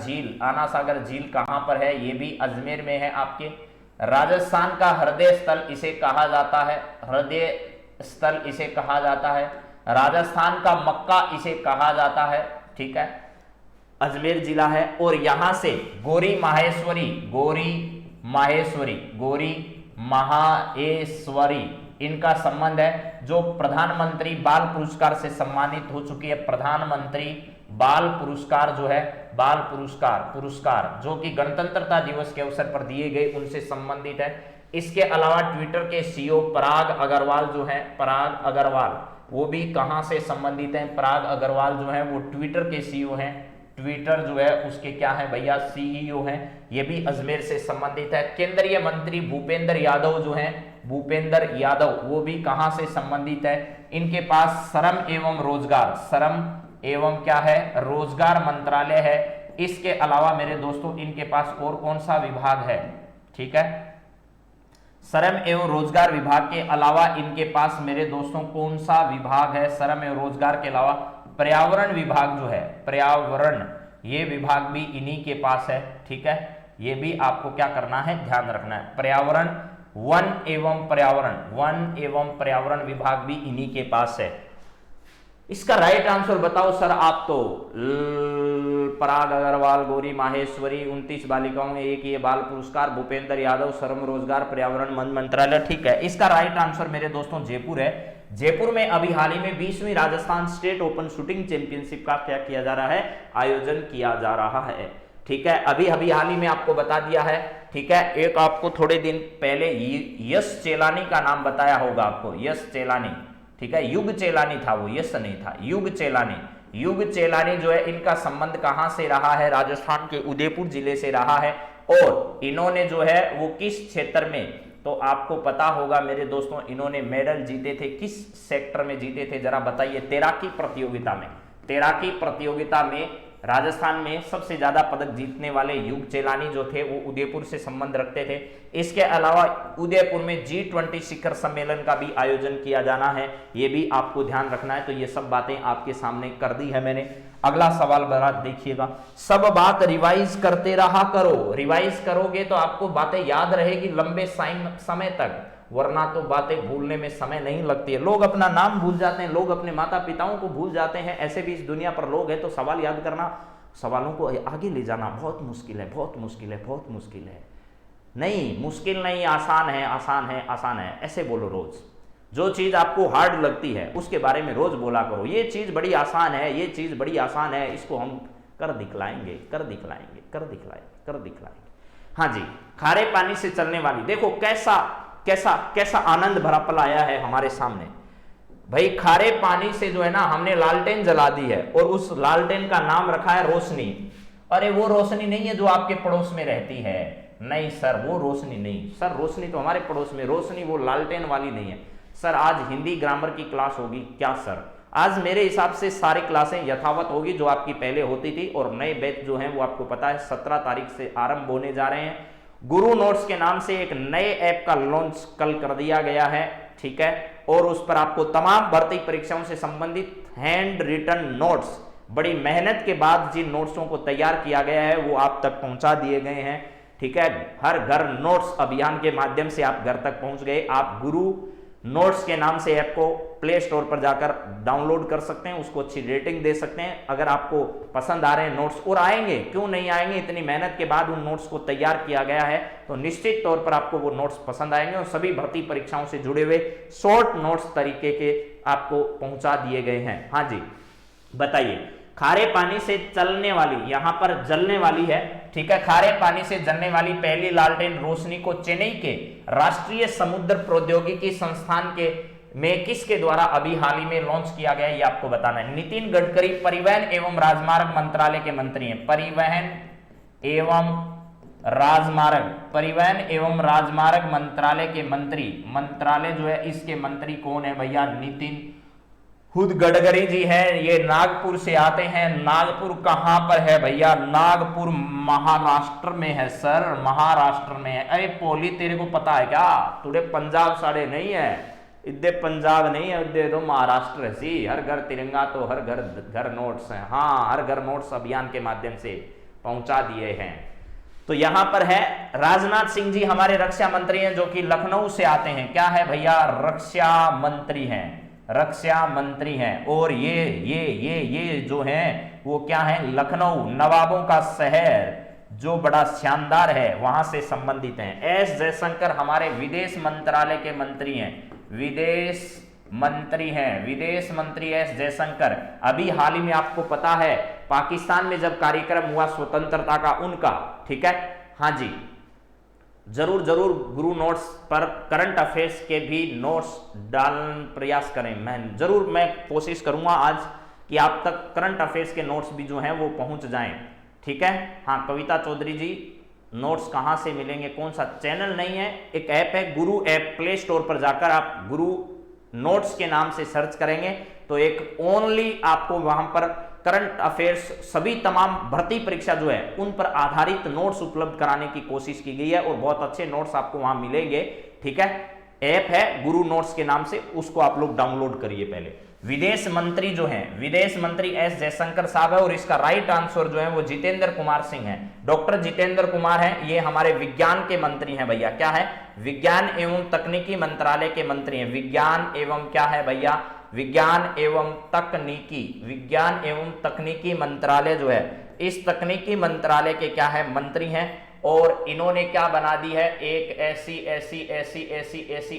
झील कहां पर है? ये भी अजमेर में है आपके। राजस्थान का हृदय स्थल इसे कहा जाता है, राजस्थान का मक्का इसे कहा जाता है, ठीक है। अजमेर जिला है। और यहां से गौरी माहेश्वरी इनका संबंध है, जो प्रधानमंत्री बाल पुरस्कार से सम्मानित हो चुकी है। प्रधानमंत्री बाल पुरस्कार जो है, बाल पुरस्कार जो कि गणतंत्रता दिवस के अवसर पर दिए गए, उनसे संबंधित है। इसके अलावा ट्विटर के सीईओ पराग अग्रवाल जो है, वो भी कहां से संबंधित हैं? पराग अग्रवाल जो है वो ट्विटर के सीईओ हैं। ट्विटर जो है उसके क्या है भैया? सीईओ हैं। ये भी अजमेर से संबंधित है। केंद्रीय मंत्री भूपेंद्र यादव जो हैं, वो भी कहां से संबंधित है? इनके पास श्रम एवं क्या है? रोजगार मंत्रालय है। इसके अलावा मेरे दोस्तों इनके पास और कौन सा विभाग है? ठीक है, श्रम एवं रोजगार विभाग के अलावा इनके पास मेरे दोस्तों कौन सा विभाग है? श्रम एवं रोजगार के अलावा पर्यावरण विभाग जो है, ये विभाग भी इन्हीं के पास है, ठीक है। ये भी आपको क्या करना है? ध्यान रखना है। पर्यावरण, वन एवं पर्यावरण विभाग भी इन्हीं के पास है। इसका राइट आंसर बताओ सर आप तो। पराग अग्रवाल, गौरी माहेश्वरी, 29 बालिकाओं में एक ये बाल पुरस्कार, भूपेंद्र यादव, श्रम रोजगार पर्यावरण मंत्रालय, ठीक है। इसका राइट आंसर मेरे दोस्तों जयपुर है। जयपुर में अभी हाल ही में 20वीं Rajasthan state open shooting championship का क्या किया जा रहा है? आयोजन किया जा रहा है, ठीक है। अभी हाल ही में आपको बता दिया है, ठीक है। एक आपको थोड़े दिन पहले यश चेलानी का नाम बताया होगा आपको, यश चेलानी, ठीक है। युग चेलानी था वो, यश नहीं था, युग चेलानी जो है, इनका संबंध कहां से रहा है? राजस्थान के उदयपुर जिले से रहा है। और इन्होंने जो है वो किस क्षेत्र में, तो आपको पता होगा मेरे दोस्तों, इन्होंने मेडल जीते थे, किस सेक्टर में जीते थे जरा बताइए? तैराकी प्रतियोगिता में राजस्थान में सबसे ज्यादा पदक जीतने वाले युग चेलानी जो थे वो उदयपुर से संबंध रखते थे। इसके अलावा उदयपुर में G20 शिखर सम्मेलन का भी आयोजन किया जाना है, ये भी आपको ध्यान रखना है। तो ये सब बातें आपके सामने कर दी है मैंने। अगला सवाल बड़ा देखिएगा, सब बात रिवाइज करते रहा करो। रिवाइज करोगे तो आपको बातें याद रहेगी लंबे समय तक, वरना तो बातें भूलने में समय नहीं लगती है। लोग अपना नाम भूल जाते हैं, लोग अपने माता पिताओं को भूल जाते हैं। ऐसे भी इस दुनिया पर लोग हैं, तो सवाल याद करना, सवालों को आगे ले जाना बहुत मुश्किल है। नहीं, मुश्किल नहीं, आसान है, ऐसे बोलो रोज। जो चीज आपको हार्ड लगती है उसके बारे में रोज बोला करो, ये चीज बड़ी आसान है, इसको हम कर दिखलाएंगे। हाँ जी, खारे पानी से चलने वाली, देखो कैसा आनंद भरा पल आया है हमारे सामने भाई। खारे पानी से जो है ना, हमने लालटेन जला दी है और उस लालटेन का नाम रखा है रोशनी। अरे वो रोशनी नहीं है जो आपके पड़ोस में रहती है, नहीं सर, वो रोशनी नहीं सर, रोशनी तो हमारे पड़ोस में, रोशनी वो लालटेन वाली नहीं है सर। आज हिंदी ग्रामर की क्लास होगी क्या सर? आज मेरे हिसाब से सारी क्लासें यथावत होगी जो आपकी पहले होती थी, और नए बैच जो हैं वो आपको पता है 17 तारीख से आरंभ होने जा रहे हैं। गुरु नोट्स के नाम से एक नए ऐप का लॉन्च कल कर दिया गया है, ठीक है, और उस पर आपको तमाम भर्ती परीक्षाओं से संबंधित हैंड रिटन नोट्स, बड़ी मेहनत के बाद जिन नोट्सों को तैयार किया गया है वो आप तक पहुंचा दिए गए हैं, ठीक है। हर घर नोट्स अभियान के माध्यम से आप घर तक पहुंच गए। आप गुरु नोट्स के नाम से ऐप को प्ले स्टोर पर जाकर डाउनलोड कर सकते हैं, उसको अच्छी रेटिंग दे सकते हैं। अगर आपको पसंद आ रहे हैं नोट्स, और आएंगे क्यों नहीं आएंगे, इतनी मेहनत के बाद उन नोट्स को तैयार किया गया है, तो निश्चित तौर पर आपको वो नोट्स पसंद आएंगे, और सभी भर्ती परीक्षाओं से जुड़े हुए शॉर्ट नोट्स तरीके के आपको पहुंचा दिए गए हैं। हाँ जी, बताइए। खारे पानी से चलने वाली, यहां पर जलने वाली है, ठीक है, खारे पानी से जलने वाली पहली लालटेन रोशनी को चेन्नई के राष्ट्रीय समुद्र प्रौद्योगिकी संस्थान के में किसके द्वारा अभी हाल ही में लॉन्च किया गया, ये आपको बताना है। नितिन गडकरी परिवहन एवं राजमार्ग मंत्रालय के मंत्री हैं। परिवहन एवं राजमार्ग मंत्रालय के मंत्रालय जो है इसके मंत्री कौन है भैया, नितिन खुद गडकरी जी हैं। ये नागपुर से आते हैं। नागपुर कहां पर है भैया, नागपुर महाराष्ट्र में है सर, महाराष्ट्र में है। अरे पोली तेरे को पता है क्या, तुझे पंजाब साड़े नहीं है, इधर पंजाब नहीं है, इधर तो महाराष्ट्र है सी। हर घर तिरंगा तो हर घर नोट्स हैं। हाँ, हर घर नोट्स अभियान के माध्यम से पहुंचा दिए हैं। तो यहां पर है राजनाथ सिंह जी हमारे रक्षा मंत्री हैं, जो कि लखनऊ से आते हैं। क्या है भैया, रक्षा मंत्री हैं। और ये जो हैं वो क्या है, लखनऊ नवाबों का शहर जो बड़ा शानदार है वहां से संबंधित हैं। एस जयशंकर हमारे विदेश मंत्रालय के मंत्री हैं, विदेश मंत्री एस जयशंकर। अभी हाल ही में आपको पता है पाकिस्तान में जब कार्यक्रम हुआ स्वतंत्रता का उनका, ठीक है, हाँ जी, जरूर गुरु नोट्स पर करंट अफेयर्स के भी नोट्स डालने प्रयास करें। मैं कोशिश करूंगा आज कि आप तक करंट अफेयर्स के नोट्स भी जो हैं वो पहुंच जाएं, ठीक है। हाँ, कविता चौधरी जी, नोट्स कहां से मिलेंगे, कौन सा चैनल नहीं है, एक ऐप है गुरु ऐप, प्ले स्टोर पर जाकर आप गुरु नोट्स के नाम से सर्च करेंगे तो एक ओनली आपको वहां पर करंट अफेयर्स, सभी तमाम भर्ती परीक्षा जो है उन पर आधारित नोट्स उपलब्ध कराने की कोशिश की गई है, और बहुत अच्छे नोट्स आपको वहां मिलेंगे, ठीक है। ऐप है गुरु नोट्स के नाम से, उसको आप लोग डाउनलोड करिए पहले। विदेश मंत्री जो हैं, विदेश मंत्री एस जयशंकर साहब है, और इसका राइट आंसर जो है वो जितेंद्र कुमार सिंह है। डॉक्टर जितेंद्र कुमार है, ये हमारे विज्ञान के मंत्री हैं भैया। क्या है, विज्ञान एवं तकनीकी मंत्रालय के मंत्री हैं। विज्ञान एवं क्या है भैया, विज्ञान एवं तकनीकी मंत्रालय जो है, इस तकनीकी मंत्रालय के क्या है, मंत्री हैं। और इन्होंने क्या बना दी है, एक ऐसी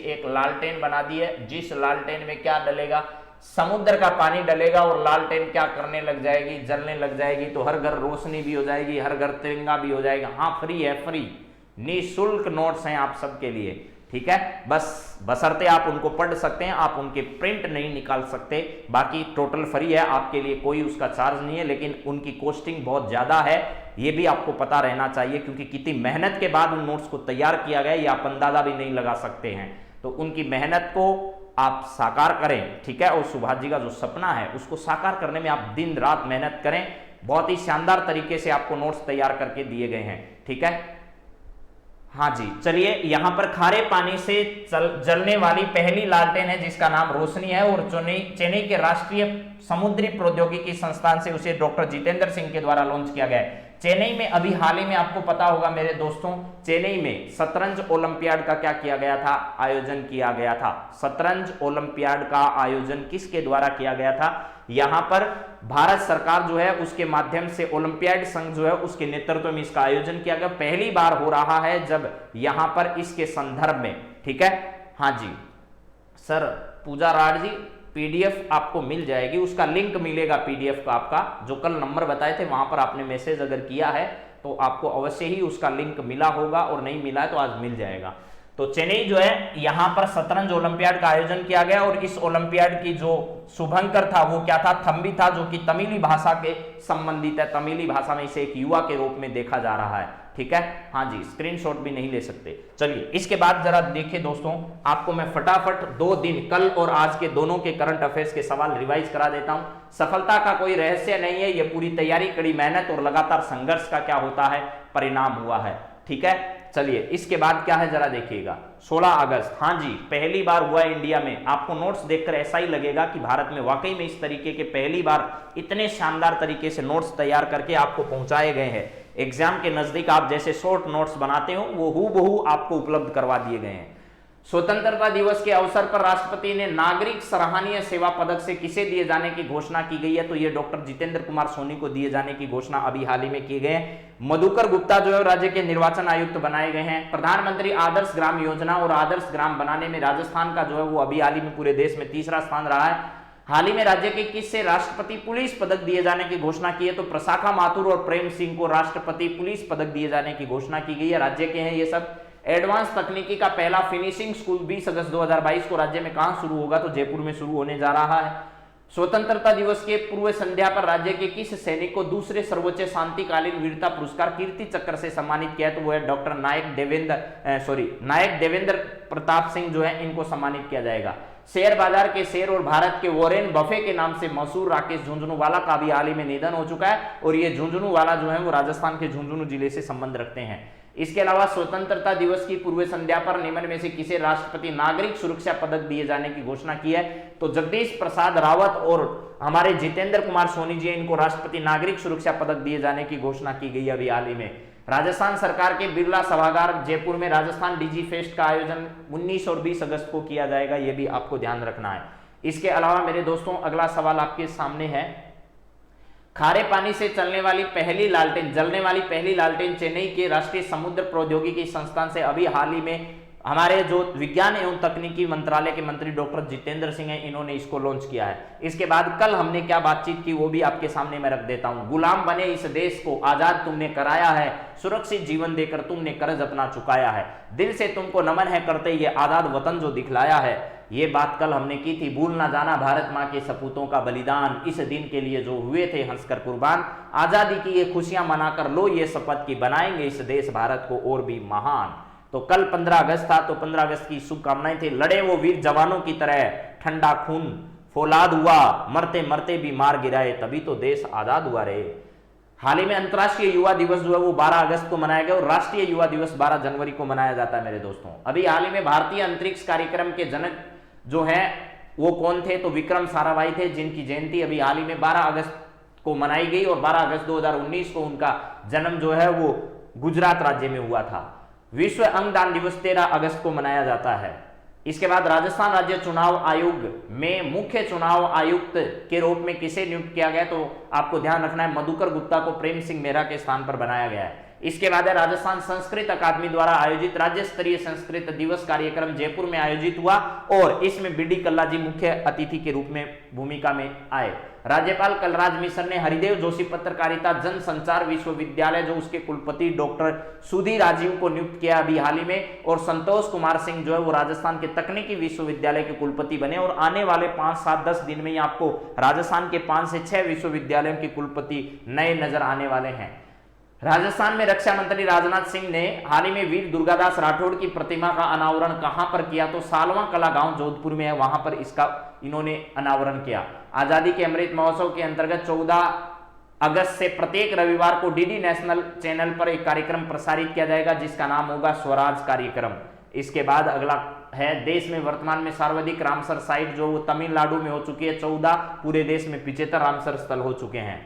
एक लालटेन बना दी है, जिस लालटेन में क्या डलेगा, समुद्र का पानी डलेगा, और लालटेन क्या करने लग जाएगी, जलने लग जाएगी। तो हर घर रोशनी भी हो जाएगी, हर घर तिरंगा भी हो जाएगा। हाँ, फ्री है, फ्री निःशुल्क नोट्स हैं आप सबके लिए, ठीक है। बस बशर्ते आप उनको पढ़ सकते हैं, आप उनके प्रिंट नहीं निकाल सकते, बाकी टोटल फ्री है आपके लिए, कोई उसका चार्ज नहीं है। लेकिन उनकी कॉस्टिंग बहुत ज्यादा है, ये भी आपको पता रहना चाहिए, क्योंकि कितनी मेहनत के बाद उन नोट्स को तैयार किया गया ये आप अंदाजा भी नहीं लगा सकते हैं। तो उनकी मेहनत को आप साकार करें, ठीक है, और सुभाष जी का जो सपना है उसको साकार करने में आप दिन रात मेहनत करें। बहुत ही शानदार तरीके से आपको नोट्स तैयार करके दिए गए हैं, ठीक है। हाँ जी, चलिए, यहां पर खारे पानी से जलने वाली पहली लालटेन है जिसका नाम रोशनी है, और चेन्नई के राष्ट्रीय समुद्री प्रौद्योगिकी संस्थान से उसे डॉक्टर जितेंद्र सिंह के द्वारा लॉन्च किया गया है। चेन्नई में अभी हाल ही में आपको पता होगा मेरे दोस्तों, चेन्नई में शतरंज ओलंपियाड का क्या किया गया था, आयोजन किया गया था। शतरंज ओलंपियाड का आयोजन किसके द्वारा किया गया था, यहां पर भारत सरकार जो है उसके माध्यम से ओलंपियाड संघ जो है उसके नेतृत्व में इसका आयोजन किया गया। पहली बार हो रहा है जब यहां पर इसके संदर्भ में, ठीक है। हाँ जी सर, पूजा राड जी, पीडीएफ आपको मिल जाएगी, उसका लिंक मिलेगा पीडीएफ का आपका, जो कल नंबर बताए थे वहां पर आपने मैसेज अगर किया है तो आपको अवश्य ही उसका लिंक मिला होगा, और नहीं मिला है तो आज मिल जाएगा। तो चेन्नई जो है यहां पर शतरंज ओलंपियाड का आयोजन किया गया, और इस ओलंपियाड की जो शुभंकर था वो क्या था, थम्बी था, जो कि तमिली भाषा के संबंधित है। तमिली भाषा में इसे एक युवा के रूप में देखा जा रहा है। ठीक है, हाँ जी, स्क्रीनशॉट भी नहीं ले सकते। चलिए इसके बाद जरा देखिए दोस्तों, आपको मैं फटाफट 2 दिन कल और आज के दोनों के करंट अफेयर्स के सवाल रिवाइज करा देता हूं। सफलता का कोई रहस्य नहीं है, यह पूरी तैयारी, कड़ी मेहनत और लगातार संघर्ष का क्या होता है, परिणाम हुआ है, ठीक है। चलिए इसके बाद क्या है जरा देखिएगा, 16 अगस्त, हाँ जी, पहली बार हुआ है इंडिया में। आपको नोट्स देखकर ऐसा ही लगेगा कि भारत में वाकई में इस तरीके के पहली बार इतने शानदार तरीके से नोट्स तैयार करके आपको पहुंचाए गए हैं। एग्जाम के नजदीक आप जैसे शॉर्ट नोट्स बनाते हो वो हूबहू आपको उपलब्ध करवा दिए गए हैं। स्वतंत्रता दिवस के अवसर पर राष्ट्रपति ने नागरिक सराहनीय सेवा पदक से किसे दिए जाने की घोषणा की गई है, तो ये डॉक्टर जितेंद्र कुमार सोनी को दिए जाने की घोषणा अभी हाल ही में की गई है। मधुकर गुप्ता जो है राज्य के निर्वाचन आयुक्त बनाए गए हैं। प्रधानमंत्री आदर्श ग्राम योजना और आदर्श ग्राम बनाने में राजस्थान का जो है वो अभी हाल ही में पूरे देश में तीसरा स्थान रहा है। हाल ही में राज्य के किससे राष्ट्रपति पुलिस पदक दिए जाने की घोषणा की है, तो प्रशाखा माथुर और प्रेम सिंह को राष्ट्रपति पुलिस पदक दिए जाने की घोषणा की गई है। राज्य के हैं ये सब। एडवांस तकनीकी का पहला फिनिशिंग स्कूल 20 अगस्त 2022 को राज्य में कहां शुरू होगा, तो जयपुर में शुरू होने जा रहा है। स्वतंत्रता दिवस के पूर्व संध्या पर राज्य के किस सैनिक को दूसरे सर्वोच्च शांतिकालीन वीरता पुरस्कार कीर्ति चक्र से सम्मानित किया है, तो वो है डॉक्टर नायक देवेंद्र प्रताप सिंह जो है, इनको सम्मानित किया जाएगा। शेयर बाजार के शेर और भारत के वॉरेन बफे के नाम से मशहूर राकेश झुंझुनवाला का भी हाल ही में निधन हो चुका है, और ये झुंझुनवाला जो है वो राजस्थान के झुंझुनू जिले से संबंध रखते हैं। इसके अलावा स्वतंत्रता दिवस की पूर्व संध्या पर निम्न में से किसे राष्ट्रपति नागरिक सुरक्षा पदक दिए जाने की घोषणा की है, तो जगदीश प्रसाद रावत और हमारे जितेंद्र कुमार सोनी जी, इनको राष्ट्रपति नागरिक सुरक्षा पदक दिए जाने की घोषणा की गई अभी हाल ही में। राजस्थान सरकार के बिरला सभागार जयपुर में राजस्थान डिजी फेस्ट का आयोजन 19 और 20 अगस्त को किया जाएगा, यह भी आपको ध्यान रखना है। इसके अलावा मेरे दोस्तों अगला सवाल आपके सामने है, खारे पानी से जलने वाली पहली लालटेन चेन्नई के राष्ट्रीय समुद्र प्रौद्योगिकी संस्थान से अभी हाल ही में हमारे जो विज्ञान एवं तकनीकी मंत्रालय के मंत्री डॉक्टर जितेंद्र सिंह हैं, इन्होंने इसको लॉन्च किया है। इसके बाद कल हमने क्या बातचीत की वो भी आपके सामने मैं रख देता हूं। गुलाम बने इस देश को आजाद तुमने कराया है, सुरक्षित जीवन देकर तुमने कर्ज अपना चुकाया है, दिल से तुमको नमन है करते ये आजाद वतन जो दिखलाया है। ये बात कल हमने की थी। भूल ना जाना भारत माँ के सपूतों का बलिदान, इस दिन के लिए जो हुए थे हंसकर कुर्बान, आजादी की ये खुशियां मनाकर लो ये शपथ की बनाएंगे इस देश भारत को और भी महान। तो कल 15 अगस्त था, तो 15 अगस्त की शुभकामनाएं थी। लड़े वो वीर जवानों की तरह, ठंडा खून फौलाद हुआ, मरते मरते भी मार गिराए, तभी तो देश आजाद हुआ रे। हाल ही में अंतर्राष्ट्रीय युवा दिवस जो है वो 12 अगस्त को मनाया गया और राष्ट्रीय युवा दिवस 12 जनवरी को मनाया जाता है मेरे दोस्तों। अभी हाल ही में भारतीय अंतरिक्ष कार्यक्रम के जनक जो है वो कौन थे, तो विक्रम साराभाई थे, जिनकी जयंती अभी हाल ही में 12 अगस्त को मनाई गई और 12 अगस्त 2019 को उनका जन्म जो है वो गुजरात राज्य में हुआ था। विश्व अंगदान दिवस 13 अगस्त को मनाया जाता है। इसके बाद राजस्थान राज्य चुनाव आयोग में मुख्य चुनाव आयुक्त के रूप में किसे नियुक्त किया गया, तो आपको ध्यान रखना है मधुकर गुप्ता को प्रेम सिंह मेहरा के स्थान पर बनाया गया है। इसके बाद है राजस्थान संस्कृत अकादमी द्वारा आयोजित राज्य स्तरीय संस्कृत दिवस कार्यक्रम जयपुर में आयोजित हुआ और इसमें बीडी कल्ला जी मुख्य अतिथि के रूप में भूमिका में आए। राज्यपाल कलराज मिश्र ने हरिदेव जोशी पत्रकारिता जन संचार विश्वविद्यालय जो उसके कुलपति डॉक्टर सुधीर राजीव को नियुक्त किया अभी हाल ही में, और संतोष कुमार सिंह जो है वो राजस्थान के तकनीकी विश्वविद्यालय के कुलपति बने। और आने वाले 5, 7, 10 दिन में ही आपको राजस्थान के 5 से 6 विश्वविद्यालयों के कुलपति नए नजर आने वाले हैं। राजस्थान में रक्षा मंत्री राजनाथ सिंह ने हाल ही में वीर दुर्गादास राठौड़ की प्रतिमा का अनावरण कहां पर किया, तो सालवा कला गांव जोधपुर में है, वहां पर इसका इन्होंने अनावरण किया। आजादी के अमृत महोत्सव के अंतर्गत 14 अगस्त से प्रत्येक रविवार को डीडी नेशनल चैनल पर एक कार्यक्रम प्रसारित किया जाएगा जिसका नाम होगा स्वराज कार्यक्रम। इसके बाद अगला है देश में वर्तमान में सर्वाधिक रामसर साइट जो तमिलनाडु में हो चुकी है 14, पूरे देश में 75 रामसर स्थल हो चुके हैं।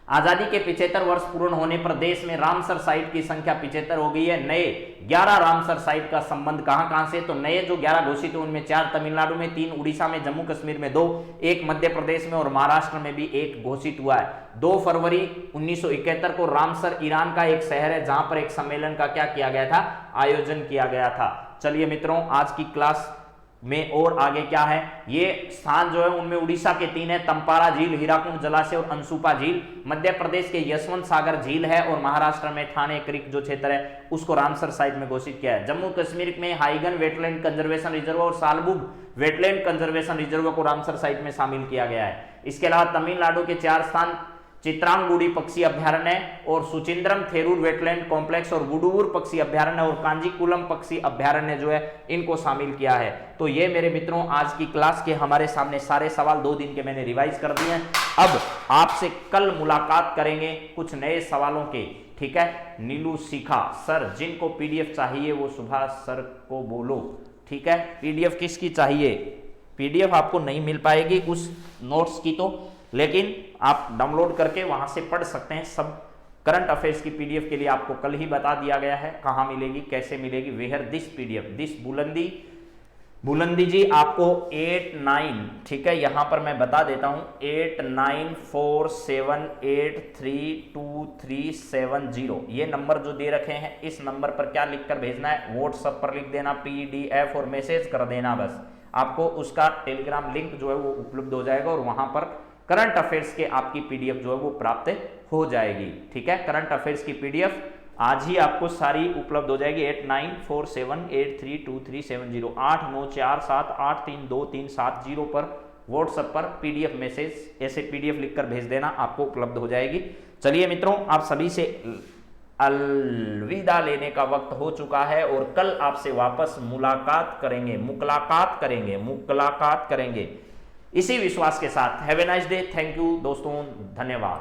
आजादी के 75 वर्ष पूर्ण होने पर देश में रामसर साइट की संख्या 75 हो गई है। नए 11 रामसर साइट का संबंध कहां से, तो नए जो 11 घोषित हुए उनमें 4 तमिलनाडु में, 3 उड़ीसा में, जम्मू कश्मीर में 2, 1 मध्य प्रदेश में और महाराष्ट्र में भी 1 घोषित हुआ है। 2 फरवरी 1971 को रामसर ईरान का एक शहर है जहां पर एक सम्मेलन का क्या किया गया था, आयोजन किया गया था। चलिए मित्रों, आज की क्लास में और आगे क्या है, ये स्थान जो है उनमें उड़ीसा के 3 है, तंपारा झील, हीराकुंड जलाशय और अंशुपा झील। मध्य प्रदेश के यशवंत सागर झील है और महाराष्ट्र में थाने क्रिक जो क्षेत्र है उसको रामसर साइट में घोषित किया है। जम्मू कश्मीर में हाईगन वेटलैंड कंजर्वेशन रिजर्व और सालबुग वेटलैंड कंजर्वेशन रिजर्व को रामसर साइट में शामिल किया गया है। इसके अलावा तमिलनाडु के 4 चित्रांगुड़ी पक्षी अभ्यारण्य और सुचिंद्रम थेरूर वेटलैंड कॉम्प्लेक्स और गुडूर पक्षी अभ्यारण्य और कांजीकुलम पक्षी अभ्यारण्य जो है इनको शामिल किया है। तो ये मेरे मित्रों आज की क्लास के हमारे सामने सारे सवाल 2 दिन के मैंने रिवाइज कर दिए हैं। अब आपसे कल मुलाकात करेंगे कुछ नए सवालों के, ठीक है। नीलू शिखा सर जिनको पीडीएफ चाहिए वो सुभाष सर को बोलो, ठीक है। पीडीएफ किसकी चाहिए? पीडीएफ आपको नहीं मिल पाएगी उस नोट्स की तो, लेकिन आप डाउनलोड करके वहां से पढ़ सकते हैं। सब करंट अफेयर्स की पीडीएफ के लिए आपको कल ही बता दिया गया है कहां मिलेगी, कैसे मिलेगी। वेयर दिस पीडीएफ, दिस बुलंदी जी आपको 89, ठीक है, यहां पर मैं बता देता हूं 8947832370 ये नंबर जो दे रखे हैं इस नंबर पर क्या लिखकर भेजना है, व्हाट्सएप पर लिख देना पीडीएफ और मैसेज कर देना बस। आपको उसका टेलीग्राम लिंक जो है वो उपलब्ध हो जाएगा और वहां पर करंट अफेयर्स के आपकी पीडीएफ जो है वो प्राप्त हो जाएगी, ठीक है। करंट अफेयर्स की पीडीएफ आज ही आपको सारी उपलब्ध हो जाएगी 8947832370 8947832370 पर व्हाट्सएप पर पीडीएफ मैसेज ऐसे पीडीएफ लिखकर भेज देना, आपको उपलब्ध हो जाएगी। चलिए मित्रों आप सभी से अलविदा लेने का वक्त हो चुका है और कल आपसे वापस मुलाकात करेंगे इसी विश्वास के साथ। Have a nice day, thank you दोस्तों, धन्यवाद।